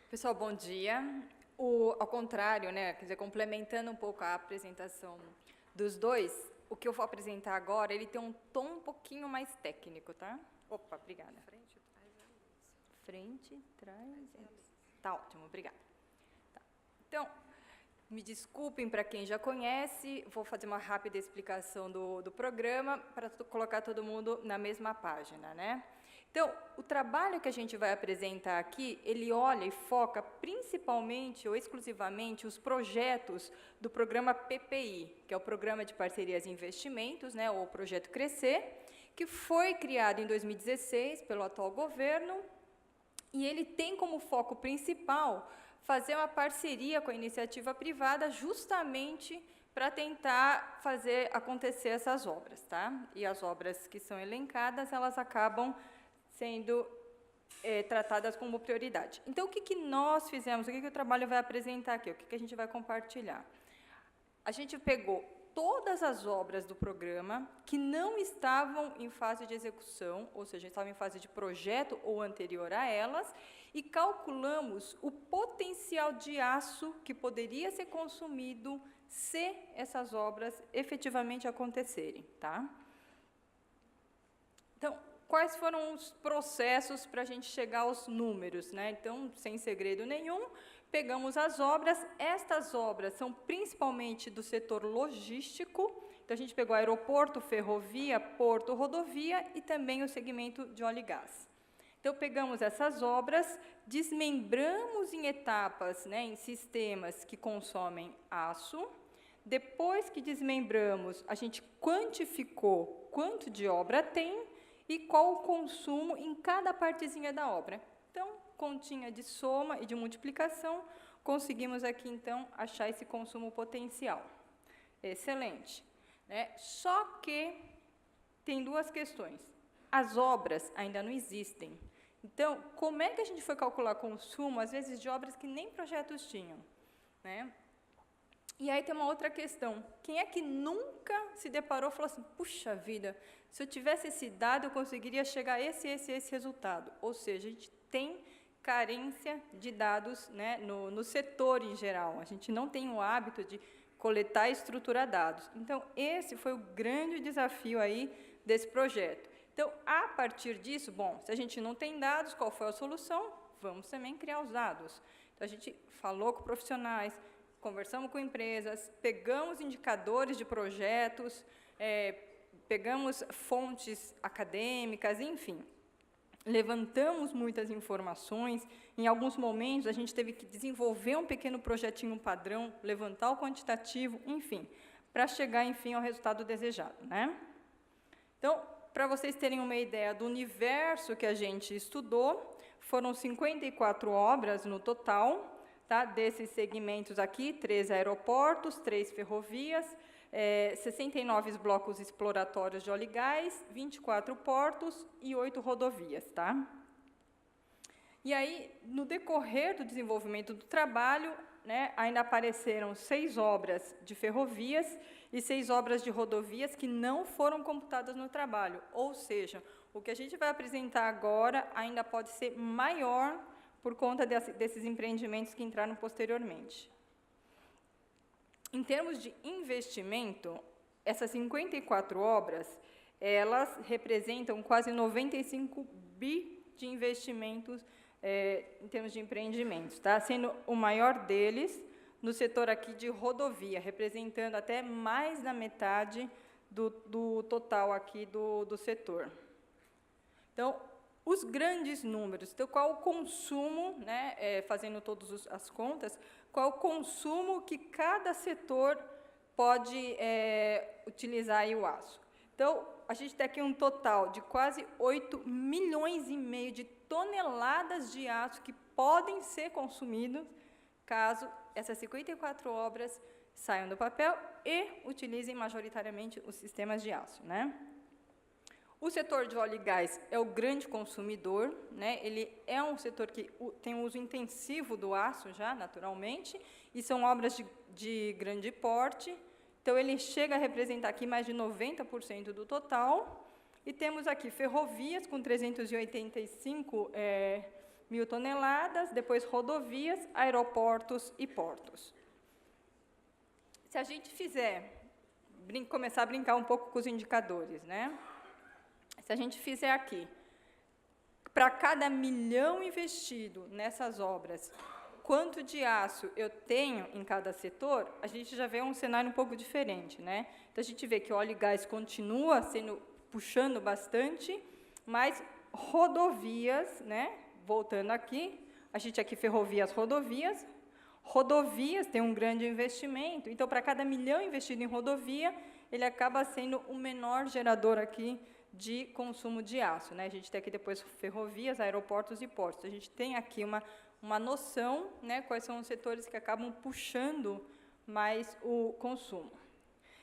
S5: pessoal, bom dia. Ao contrário, quer dizer, complementando um pouco a apresentação dos dois, o que eu vou apresentar agora, ele tem um tom um pouquinho mais técnico, tá? Opa, obrigada. Frente, trás, frente, trás. Tá ótimo, obrigada. Tá. Então, me desculpem para quem já conhece, vou fazer uma rápida explicação do programa para colocar todo mundo na mesma página, Então, o trabalho que a gente vai apresentar aqui, ele olha e foca principalmente ou exclusivamente os projetos do programa PPI, que é o Programa de Parcerias e Investimentos, ou o Projeto Crescer, que foi criado em 2016 pelo atual governo, e ele tem como foco principal fazer uma parceria com a iniciativa privada justamente para tentar fazer acontecer essas obras, tá? E as obras que são elencadas, elas acabam sendo tratadas como prioridade. Então, o que nós fizemos, o que o trabalho vai apresentar aqui, o que a gente vai compartilhar? A gente pegou todas as obras do programa que não estavam em fase de execução, ou seja, estavam em fase de projeto ou anterior a elas, e calculamos o potencial de aço que poderia ser consumido se essas obras efetivamente acontecerem, tá? Então, quais foram os processos para a gente chegar aos números, Então, sem segredo nenhum, pegamos as obras. Estas obras são principalmente do setor logístico, Então, a gente pegou aeroporto, ferrovia, porto, rodovia e também o segmento de óleo e gás. Então, pegamos essas obras, desmembramos em etapas, né, em sistemas que consomem aço. Depois que desmembramos, a gente quantificou quanto de obra tem e qual o consumo em cada partezinha da obra. Então, continha de soma e de multiplicação, conseguimos aqui, então, achar esse consumo potencial. Excelente. Né? Só que tem duas questões. As obras ainda não existem. Então, como é que a gente foi calcular consumo, às vezes, de obras que nem projetos tinham? Né? E aí tem uma outra questão. Quem é que nunca se deparou e falou assim, puxa vida, se eu tivesse esse dado, eu conseguiria chegar a esse resultado? Ou seja, a gente tem carência de dados, né, no setor em geral. A gente não tem o hábito de coletar e estruturar dados. Então, esse foi o grande desafio aí desse projeto. Então, a partir disso, bom, se a gente não tem dados, qual foi a solução? Vamos também criar os dados. Então, a gente falou com profissionais, conversamos com empresas, pegamos indicadores de projetos, pegamos fontes acadêmicas, enfim, levantamos muitas informações. Em alguns momentos, a gente teve que desenvolver um pequeno projetinho padrão, levantar o quantitativo, enfim, para chegar, enfim, ao resultado desejado, né? Então, para vocês terem uma ideia do universo que a gente estudou, foram 54 obras no total, tá? Desses segmentos aqui, 13 aeroportos, 3 ferrovias, 69 blocos exploratórios de óleo e gás, 24 portos e 8 rodovias. Tá? E aí, no decorrer do desenvolvimento do trabalho, né, ainda apareceram 6 obras de ferrovias e 6 obras de rodovias que não foram computadas no trabalho. Ou seja, o que a gente vai apresentar agora ainda pode ser maior por conta desses empreendimentos que entraram posteriormente. Em termos de investimento, essas 54 obras, elas representam quase 95 bi de investimentos em termos de empreendimentos, tá? Sendo o maior deles no setor aqui de rodovia, representando até mais da metade do total aqui do setor. Então, os grandes números, então, qual o consumo, né, fazendo todas as contas, qual o consumo que cada setor pode utilizar aí o aço. Então, a gente tem aqui um total de quase 8,5 milhões de toneladas de aço que podem ser consumidos caso essas 54 obras saiam do papel e utilizem majoritariamente os sistemas de aço, né? O setor de óleo e gás é o grande consumidor, né? Ele é um setor que tem um uso intensivo do aço já, naturalmente, e são obras de grande porte. Então, ele chega a representar aqui mais de 90% do total. E temos aqui ferrovias com 385 mil toneladas, depois rodovias, aeroportos e portos. Se a gente começar a brincar um pouco com os indicadores, né? Se a gente fizer aqui, para cada milhão investido nessas obras, quanto de aço eu tenho em cada setor, a gente já vê um cenário um pouco diferente, né? Então, a gente vê que o óleo e gás continua puxando bastante, mas rodovias, né? Voltando aqui, a gente aqui ferrovias, rodovias tem um grande investimento, então, para cada milhão investido em rodovia, ele acaba sendo o menor gerador aqui de consumo de aço, né? A gente tem aqui depois ferrovias, aeroportos e portos. A gente tem aqui uma noção, né, quais são os setores que acabam puxando mais o consumo.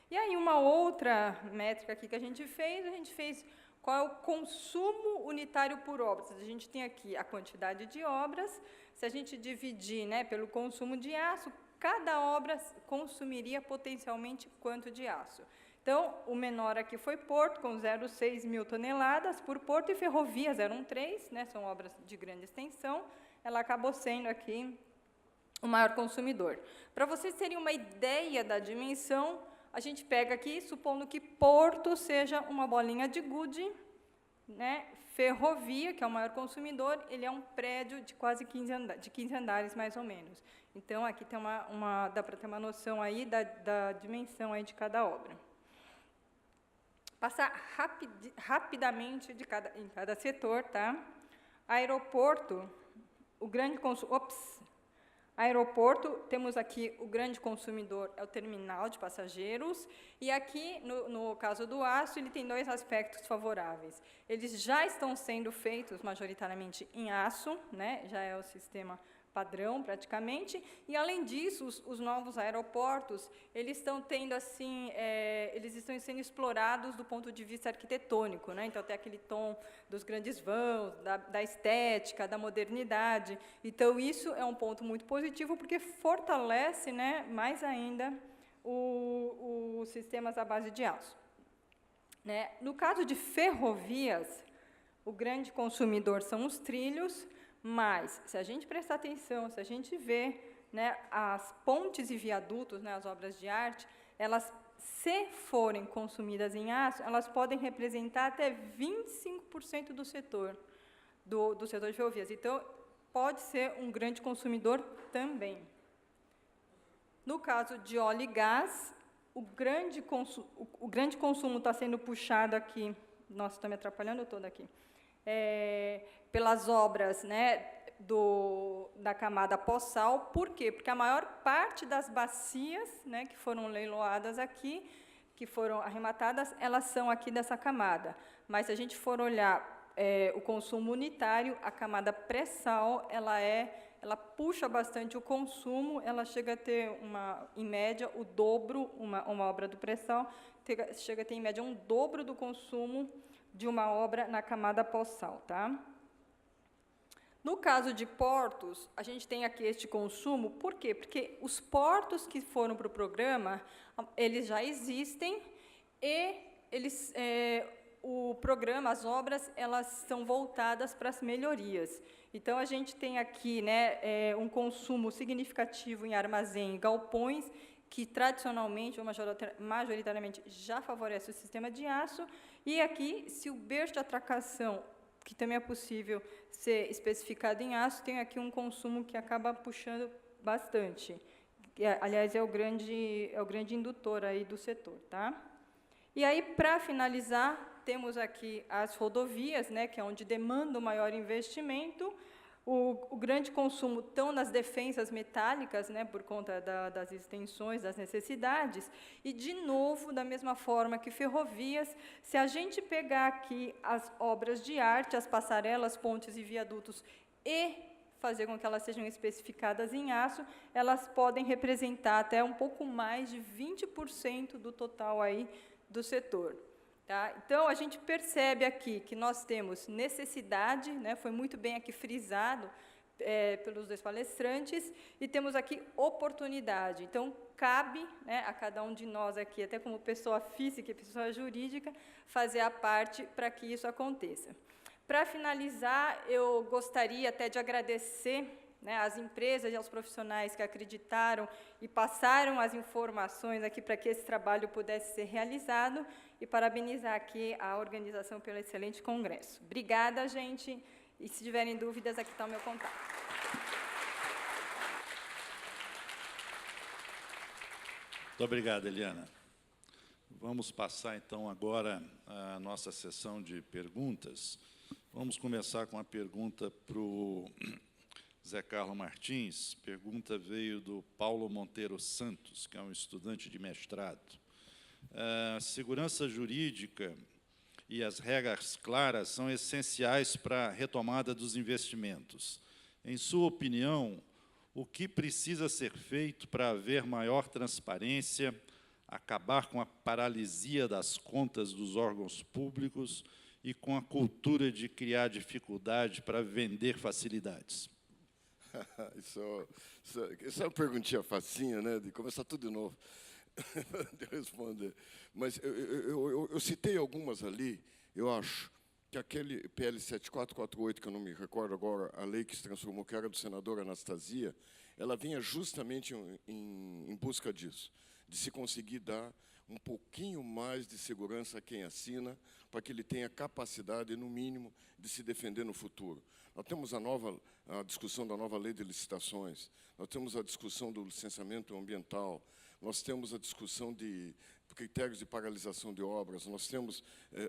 S5: E aí, uma outra métrica aqui que a gente fez qual é o consumo unitário por obras. A gente tem aqui a quantidade de obras, se a gente dividir, né, pelo consumo de aço, cada obra consumiria potencialmente quanto de aço. Então, o menor aqui foi Porto, com 0,6 mil toneladas por Porto, e Ferrovia, 0,13, né, são obras de grande extensão, ela acabou sendo aqui o maior consumidor. Para vocês terem uma ideia da dimensão, a gente pega aqui, supondo que Porto seja uma bolinha de gude, né, Ferrovia, que é o maior consumidor, ele é um prédio de quase 15 andares, mais ou menos. Então, aqui tem dá para ter uma noção aí da dimensão aí de cada obra. Passar rapidamente em cada setor, tá? Aeroporto, o grande aeroporto, temos aqui o grande consumidor, é o terminal de passageiros, e aqui, no caso do aço, ele tem 2 aspectos favoráveis. Eles já estão sendo feitos majoritariamente em aço, né? Já é o sistema padrão, praticamente, e, além disso, os novos aeroportos, eles estão tendo, assim, eles estão sendo explorados do ponto de vista arquitetônico, né? Então, tem aquele tom dos grandes vãos, da estética, da modernidade. Então, isso é um ponto muito positivo, porque fortalece, né, mais ainda os sistemas à base de aço. Né? No caso de ferrovias, o grande consumidor são os trilhos, mas, se a gente prestar atenção, se a gente ver, né, as pontes e viadutos, né, as obras de arte, elas, se forem consumidas em aço, elas podem representar até 25% do setor, do setor de ferrovias. Então, pode ser um grande consumidor também. No caso de óleo e gás, o grande consumo está sendo puxado aqui, nossa, está me atrapalhando toda aqui, pelas obras, né, da camada poçal. Por quê? Porque a maior parte das bacias, né, que foram leiloadas aqui, que foram arrematadas, elas são aqui dessa camada. Mas, se a gente for olhar o consumo unitário, a camada pré-sal, ela puxa bastante o consumo, ela chega a ter, em média, o dobro, uma obra do pré-sal, chega a ter, em média, um dobro do consumo de uma obra na camada pós-sal, tá? No caso de portos, a gente tem aqui este consumo, por quê? Porque os portos que foram para o programa, eles já existem e o programa, as obras, elas são voltadas para as melhorias. Então, a gente tem aqui, né, um consumo significativo em armazém e galpões, que tradicionalmente ou majoritariamente já favorece o sistema de aço, e aqui, se o berço de atracação, que também é possível ser especificado em aço, tem aqui um consumo que acaba puxando bastante. Aliás, é o grande indutor aí do setor, tá? E aí, para finalizar, temos aqui as rodovias, né, que é onde demanda o maior investimento. O grande consumo estão nas defensas metálicas, né, por conta das extensões, das necessidades. E, de novo, da mesma forma que ferrovias, se a gente pegar aqui as obras de arte, as passarelas, pontes e viadutos, e fazer com que elas sejam especificadas em aço, elas podem representar até um pouco mais de 20% do total aí do setor. Tá? Então, a gente percebe aqui que nós temos necessidade, né, foi muito bem aqui frisado pelos 2 palestrantes, e temos aqui oportunidade. Então, cabe, né, a cada um de nós aqui, até como pessoa física e pessoa jurídica, fazer a parte para que isso aconteça. Para finalizar, eu gostaria até de agradecer, né, às empresas e aos profissionais que acreditaram e passaram as informações aqui para que esse trabalho pudesse ser realizado, e parabenizar aqui a organização pelo excelente congresso. Obrigada, gente, e, se tiverem dúvidas, aqui está o meu contato.
S2: Muito obrigado, Eliana. Vamos passar, então, agora a nossa sessão de perguntas. Vamos começar com a pergunta para o Zé Carlos Martins. A pergunta veio do Paulo Monteiro Santos, que é um estudante de mestrado. A segurança jurídica e as regras claras são essenciais para a retomada dos investimentos. Em sua opinião, o que precisa ser feito para haver maior transparência, acabar com a paralisia das contas dos órgãos públicos e com a cultura de criar dificuldade para vender facilidades?
S3: Isso é uma perguntinha facinha, né, de começar tudo de novo. De responder. Mas eu citei algumas ali, eu acho que aquele PL 7448, que eu não me recordo agora, a lei que se transformou, que era do senador Anastasia, ela vinha justamente em busca disso, de se conseguir dar um pouquinho mais de segurança a quem assina, para que ele tenha capacidade, no mínimo, de se defender no futuro. Nós temos a discussão da nova lei de licitações, nós temos a discussão do licenciamento ambiental, nós temos a discussão de critérios de paralisação de obras, nós temos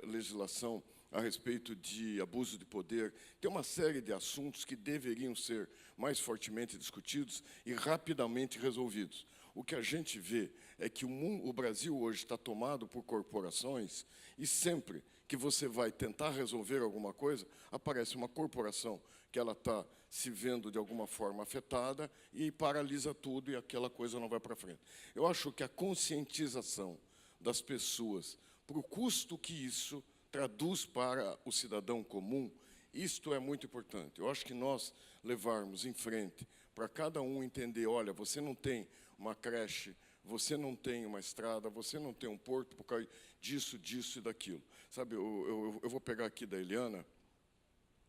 S3: legislação a respeito de abuso de poder. Tem uma série de assuntos que deveriam ser mais fortemente discutidos e rapidamente resolvidos. O que a gente vê é que o Brasil hoje está tomado por corporações e sempre que você vai tentar resolver alguma coisa, aparece uma corporação que ela está se vendo de alguma forma afetada e paralisa tudo e aquela coisa não vai para frente. Eu acho que a conscientização das pessoas para o custo que isso traduz para o cidadão comum, isto é muito importante. Eu acho que nós levarmos em frente para cada um entender, olha, você não tem uma creche, você não tem uma estrada, você não tem um porto por causa disso, disso e daquilo. Sabe, eu vou pegar aqui da Eliana,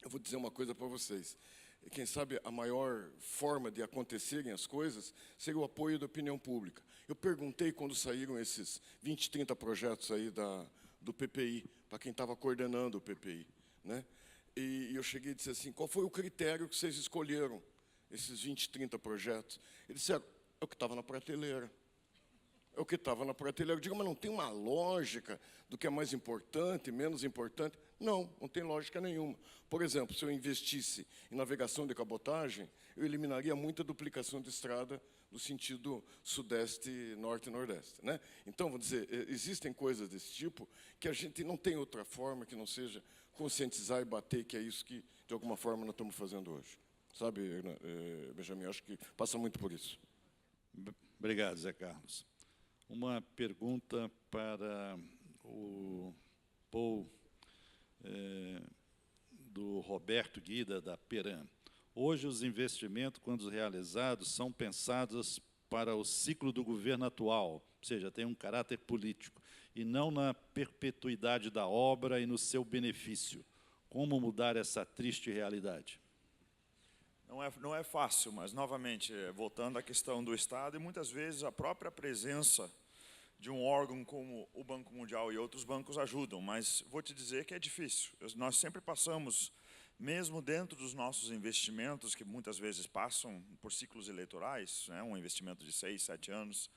S3: eu vou dizer uma coisa para vocês. Quem sabe a maior forma de acontecerem as coisas seria o apoio da opinião pública. Eu perguntei quando saíram esses 20, 30 projetos aí do PPI, para quem estava coordenando o PPI, né? E eu cheguei e disse assim, qual foi o critério que vocês escolheram, esses 20, 30 projetos? Eles disseram, é o que estava na prateleira. É o que estava na prateleira. Eu digo, mas não tem uma lógica do que é mais importante, menos importante? Não, não tem lógica nenhuma. Por exemplo, se eu investisse em navegação de cabotagem, eu eliminaria muita duplicação de estrada no sentido sudeste, norte e nordeste, né? Então, vou dizer, existem coisas desse tipo que a gente não tem outra forma que não seja conscientizar e bater, que é isso que, de alguma forma, nós estamos fazendo hoje. Sabe, Benjamin, acho que passa muito por isso.
S2: Obrigado, Zé Carlos. Uma pergunta para o Paul, do Roberto Guida, da Peran. Hoje, os investimentos, quando realizados, são pensados para o ciclo do governo atual, ou seja, tem um caráter político, e não na perpetuidade da obra e no seu benefício. Como mudar essa triste realidade?
S4: Não é fácil, mas, novamente, voltando à questão do Estado, e muitas vezes a própria presença de um órgão como o Banco Mundial e outros bancos ajudam, mas vou te dizer que é difícil. Nós sempre passamos, mesmo dentro dos nossos investimentos, que muitas vezes passam por ciclos eleitorais, né, um investimento de 6, 7 anos,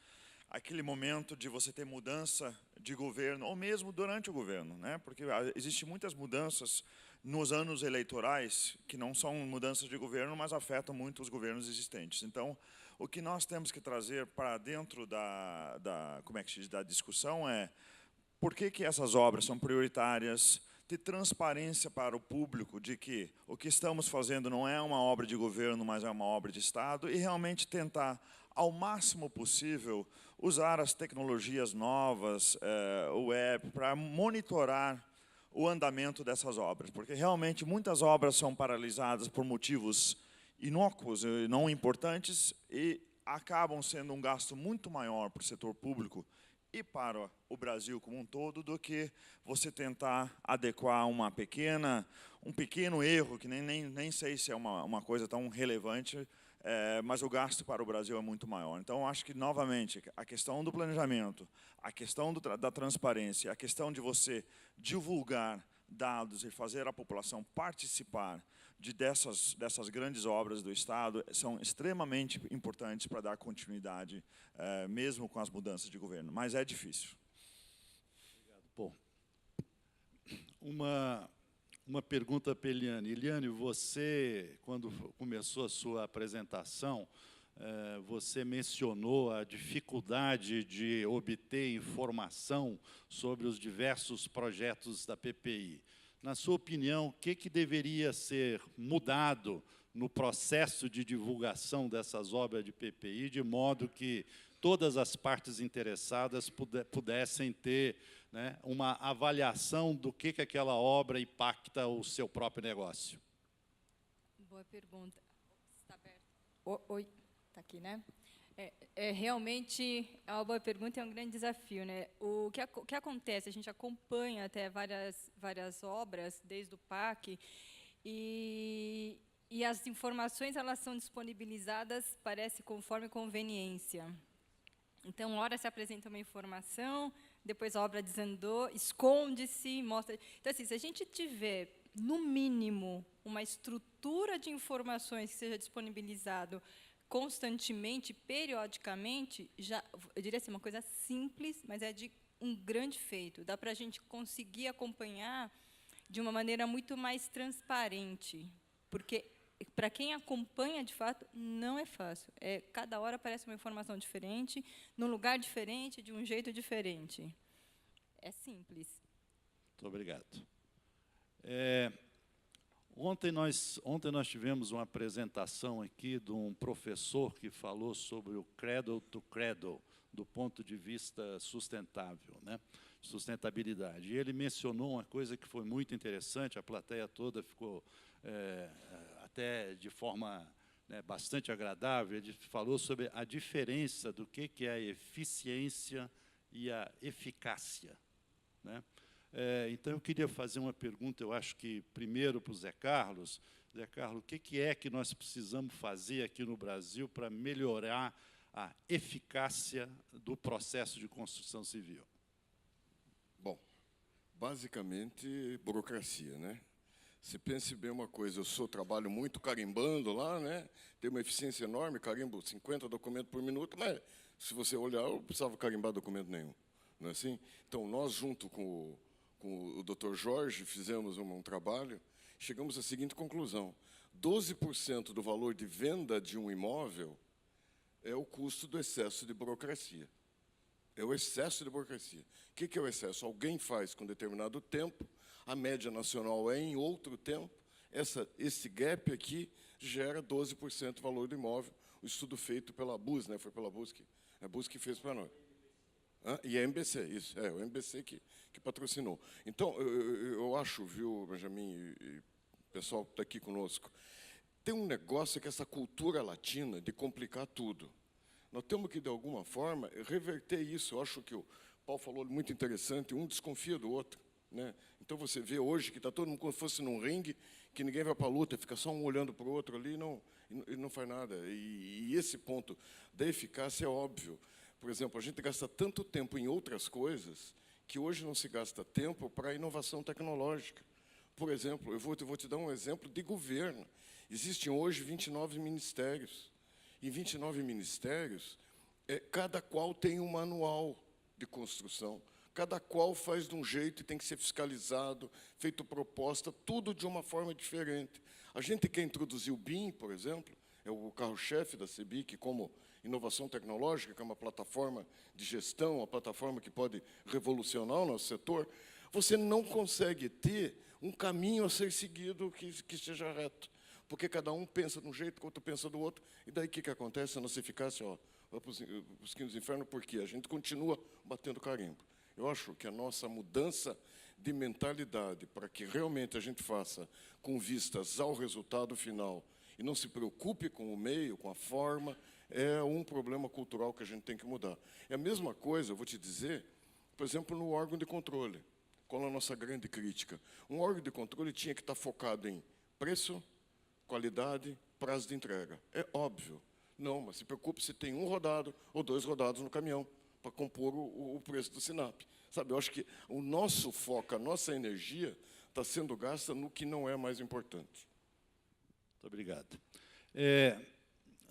S4: aquele momento de você ter mudança de governo, ou mesmo durante o governo, né, porque existem muitas mudanças nos anos eleitorais, que não são mudanças de governo, mas afetam muito os governos existentes. Então, o que nós temos que trazer para dentro da discussão é por que essas obras são prioritárias, ter transparência para o público de que o que estamos fazendo não é uma obra de governo, mas é uma obra de Estado, e realmente tentar, ao máximo possível, usar as tecnologias novas, o web, para monitorar o andamento dessas obras, porque realmente muitas obras são paralisadas por motivos inócuos e não importantes e acabam sendo um gasto muito maior para o setor público e para o Brasil como um todo do que você tentar adequar um pequeno erro, que nem sei se é uma coisa tão relevante, mas o gasto para o Brasil é muito maior. Então, acho que, novamente, a questão do planejamento, a questão da transparência, a questão de você divulgar dados e fazer a população participar dessas grandes obras do Estado são extremamente importantes para dar continuidade, mesmo com as mudanças de governo. Mas é difícil.
S2: Obrigado, Paul. Uma pergunta para a Eliane. Eliane, você, quando começou a sua apresentação, você mencionou a dificuldade de obter informação sobre os diversos projetos da PPI. Na sua opinião, o que deveria ser mudado no processo de divulgação dessas obras de PPI, de modo que todas as partes interessadas pudessem ter, né, uma avaliação do que aquela obra impacta o seu próprio negócio?
S5: Boa pergunta. Está aberto? Oi, está aqui, né? Realmente é uma boa pergunta e é um grande desafio, né? O que acontece? A gente acompanha até várias obras desde o PAC e as informações elas são disponibilizadas, parece, conforme conveniência. Então, hora se apresenta uma informação, depois a obra desandou, esconde-se, mostra... Então, assim, se a gente tiver, no mínimo, uma estrutura de informações que seja disponibilizado constantemente, periodicamente, já, eu diria assim, uma coisa simples, mas é de um grande feito. Dá para a gente conseguir acompanhar de uma maneira muito mais transparente, porque para quem acompanha, de fato, não é fácil. Cada hora aparece uma informação diferente, num lugar diferente, de um jeito diferente. É simples.
S2: Muito obrigado. Ontem nós tivemos uma apresentação aqui de um professor que falou sobre o Cradle to Cradle, do ponto de vista sustentável, né? Sustentabilidade. E ele mencionou uma coisa que foi muito interessante, a plateia toda ficou até de forma, né, bastante agradável. Ele falou sobre a diferença do que é a eficiência e a eficácia, né? Então, eu queria fazer uma pergunta, eu acho que, primeiro, para o Zé Carlos. Zé Carlos, o que é que nós precisamos fazer aqui no Brasil para melhorar a eficácia do processo de construção civil?
S3: Bom, basicamente, burocracia, né? Se pense bem uma coisa, trabalho muito carimbando lá, né? Tem uma eficiência enorme, carimbo 50 documentos por minuto, mas, se você olhar, eu não precisava carimbar documento nenhum. Não é assim? Então, nós, junto com o Dr. Jorge, fizemos um trabalho, chegamos à seguinte conclusão: 12% do valor de venda de um imóvel é o custo do excesso de burocracia. É o excesso de burocracia. O que é o excesso? Alguém faz com determinado tempo, a média nacional é em outro tempo, esse gap aqui gera 12% do valor do imóvel. O estudo feito pela BUS, né? Foi pela BUS a BUS que fez para nós. E a MBC, isso, o MBC que patrocinou. Então, eu acho, viu, Benjamin, e o pessoal que está aqui conosco, tem um negócio que é essa cultura latina de complicar tudo. Nós temos que, de alguma forma, reverter isso. Eu acho que o Paulo falou muito interessante, um desconfia do outro, né? Então, você vê hoje que está todo mundo como se fosse num ringue, que ninguém vai para a luta, fica só um olhando para o outro ali e não faz nada. E esse ponto da eficácia é óbvio. Por exemplo, a gente gasta tanto tempo em outras coisas que hoje não se gasta tempo para a inovação tecnológica. Por exemplo, eu vou te dar um exemplo de governo. Existem hoje 29 ministérios. Em 29 ministérios, cada qual tem um manual de construção. Cada qual faz de um jeito e tem que ser fiscalizado, feito proposta, tudo de uma forma diferente. A gente quer introduzir o BIM, por exemplo, é o carro-chefe da CEBIC, como inovação tecnológica, que é uma plataforma de gestão, uma plataforma que pode revolucionar o nosso setor. Você não consegue ter um caminho a ser seguido que seja reto, porque cada um pensa de um jeito, o outro pensa do outro, e daí o que acontece? A nossa eficácia vai para os quintos do inferno, porque a gente continua batendo carimbo. Eu acho que a nossa mudança de mentalidade, para que realmente a gente faça com vistas ao resultado final, e não se preocupe com o meio, com a forma, é um problema cultural que a gente tem que mudar. É a mesma coisa, eu vou te dizer, por exemplo, no órgão de controle. Qual é a nossa grande crítica? Um órgão de controle tinha que estar focado em preço, qualidade, prazo de entrega. É óbvio. Não, mas se preocupe se tem um rodado ou 2 rodados no caminhão para compor o preço do Sinap. Sabe, eu acho que o nosso foco, a nossa energia está sendo gasta no que não é mais importante.
S2: Muito obrigado.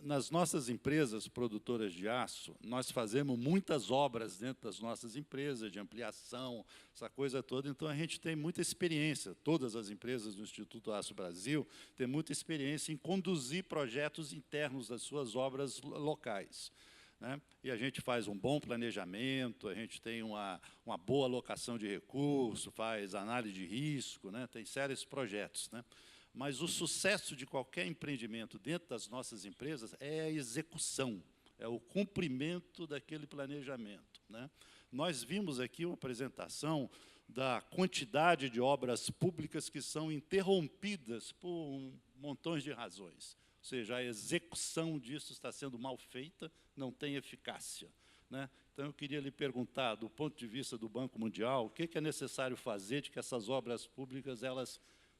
S2: Nas nossas empresas produtoras de aço, nós fazemos muitas obras dentro das nossas empresas, de ampliação, essa coisa toda, então a gente tem muita experiência, todas as empresas do Instituto Aço Brasil têm muita experiência em conduzir projetos internos das suas obras locais, né? E a gente faz um bom planejamento, a gente tem uma boa alocação de recursos, faz análise de risco, né? Tem sérios projetos, né? Mas o sucesso de qualquer empreendimento dentro das nossas empresas é a execução, é o cumprimento daquele planejamento, né? Nós vimos aqui uma apresentação da quantidade de obras públicas que são interrompidas por montões de razões. Ou seja, a execução disso está sendo mal feita, não tem eficácia, né? Então, eu queria lhe perguntar, do ponto de vista do Banco Mundial, o que é necessário fazer de que essas obras públicas elas,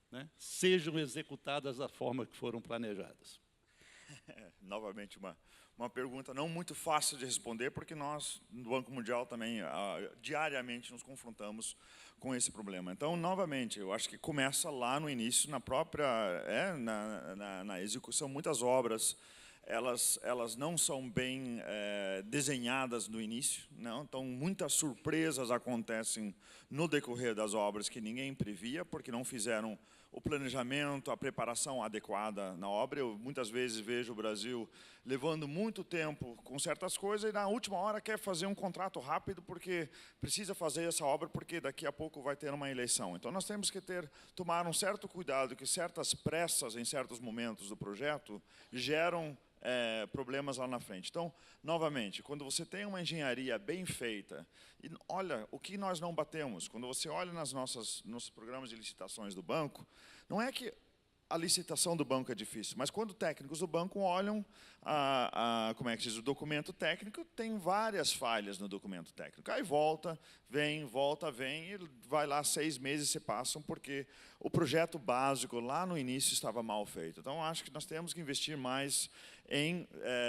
S2: né, sejam executadas da forma que foram planejadas?
S4: Novamente, uma uma pergunta não muito fácil de responder, porque nós, no Banco Mundial, também, diariamente, nos confrontamos com esse problema. Então, novamente, eu acho que começa lá no início, na própria na execução. Muitas obras, elas não são bem desenhadas no início, não? Então, muitas surpresas acontecem no decorrer das obras que ninguém previa, porque não fizeram o planejamento, a preparação adequada na obra. Eu, muitas vezes, vejo o Brasil levando muito tempo com certas coisas e, na última hora, quer fazer um contrato rápido porque precisa fazer essa obra porque daqui a pouco vai ter uma eleição. Então, nós temos que tomar um certo cuidado, que certas pressas em certos momentos do projeto geram problemas lá na frente. Então, novamente, quando você tem uma engenharia bem feita, e olha, o que nós não batemos, quando você olha nos programas de licitações do banco, não é que a licitação do banco é difícil, mas quando técnicos do banco olham como é que diz, o documento técnico, tem várias falhas no documento técnico. Aí volta, vem, e vai lá 6 meses se passam, porque o projeto básico lá no início estava mal feito. Então, acho que nós temos que investir mais em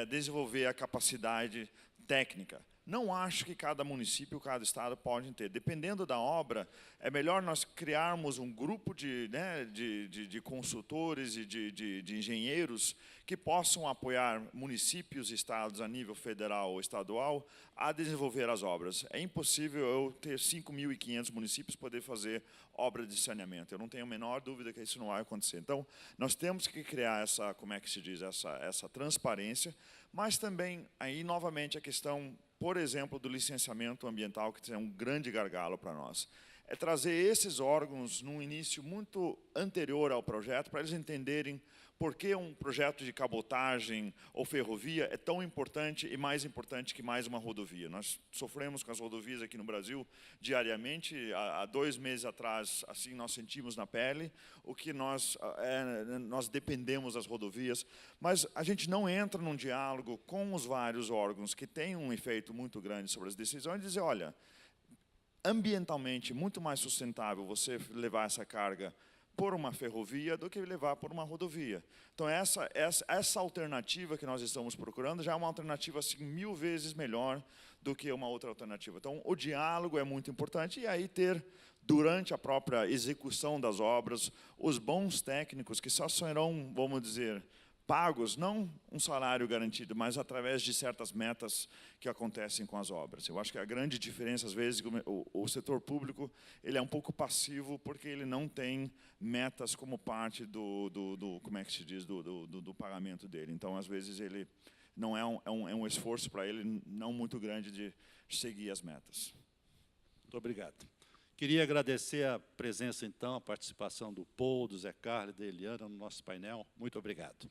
S4: desenvolver a capacidade técnica. Não acho que cada município, cada estado pode ter. Dependendo da obra, é melhor nós criarmos um grupo de consultores e de engenheiros que possam apoiar municípios e estados a nível federal ou estadual a desenvolver as obras. É impossível eu ter 5.500 municípios poder fazer obra de saneamento. Eu não tenho a menor dúvida que isso não vai acontecer. Então, nós temos que criar essa, como é que se diz, essa transparência, mas também, aí, novamente, a questão, por exemplo, do licenciamento ambiental, que é um grande gargalo para nós. É trazer esses órgãos num início muito anterior ao projeto, para eles entenderem por que um projeto de cabotagem ou ferrovia é tão importante e mais importante que mais uma rodovia. Nós sofremos com as rodovias aqui no Brasil diariamente. Há 2 meses atrás, assim, nós sentimos na pele o que nós dependemos das rodovias, mas a gente não entra num diálogo com os vários órgãos que têm um efeito muito grande sobre as decisões e dizer, olha, ambientalmente muito mais sustentável você levar essa carga por uma ferrovia do que levar por uma rodovia. Então, essa alternativa que nós estamos procurando já é uma alternativa assim, 1000 vezes melhor do que uma outra alternativa. Então, o diálogo é muito importante e aí ter, durante a própria execução das obras, os bons técnicos que só serão, vamos dizer, pagos, não um salário garantido, mas através de certas metas que acontecem com as obras. Eu acho que a grande diferença, às vezes, o setor público ele é um pouco passivo porque ele não tem metas como parte como é que se diz, do pagamento dele. Então, às vezes, ele não é um esforço para ele não muito grande de seguir as metas.
S2: Muito obrigado. Queria agradecer a presença, então, a participação do Paul, do Zé Carlos e da Eliana no nosso painel. Muito obrigado.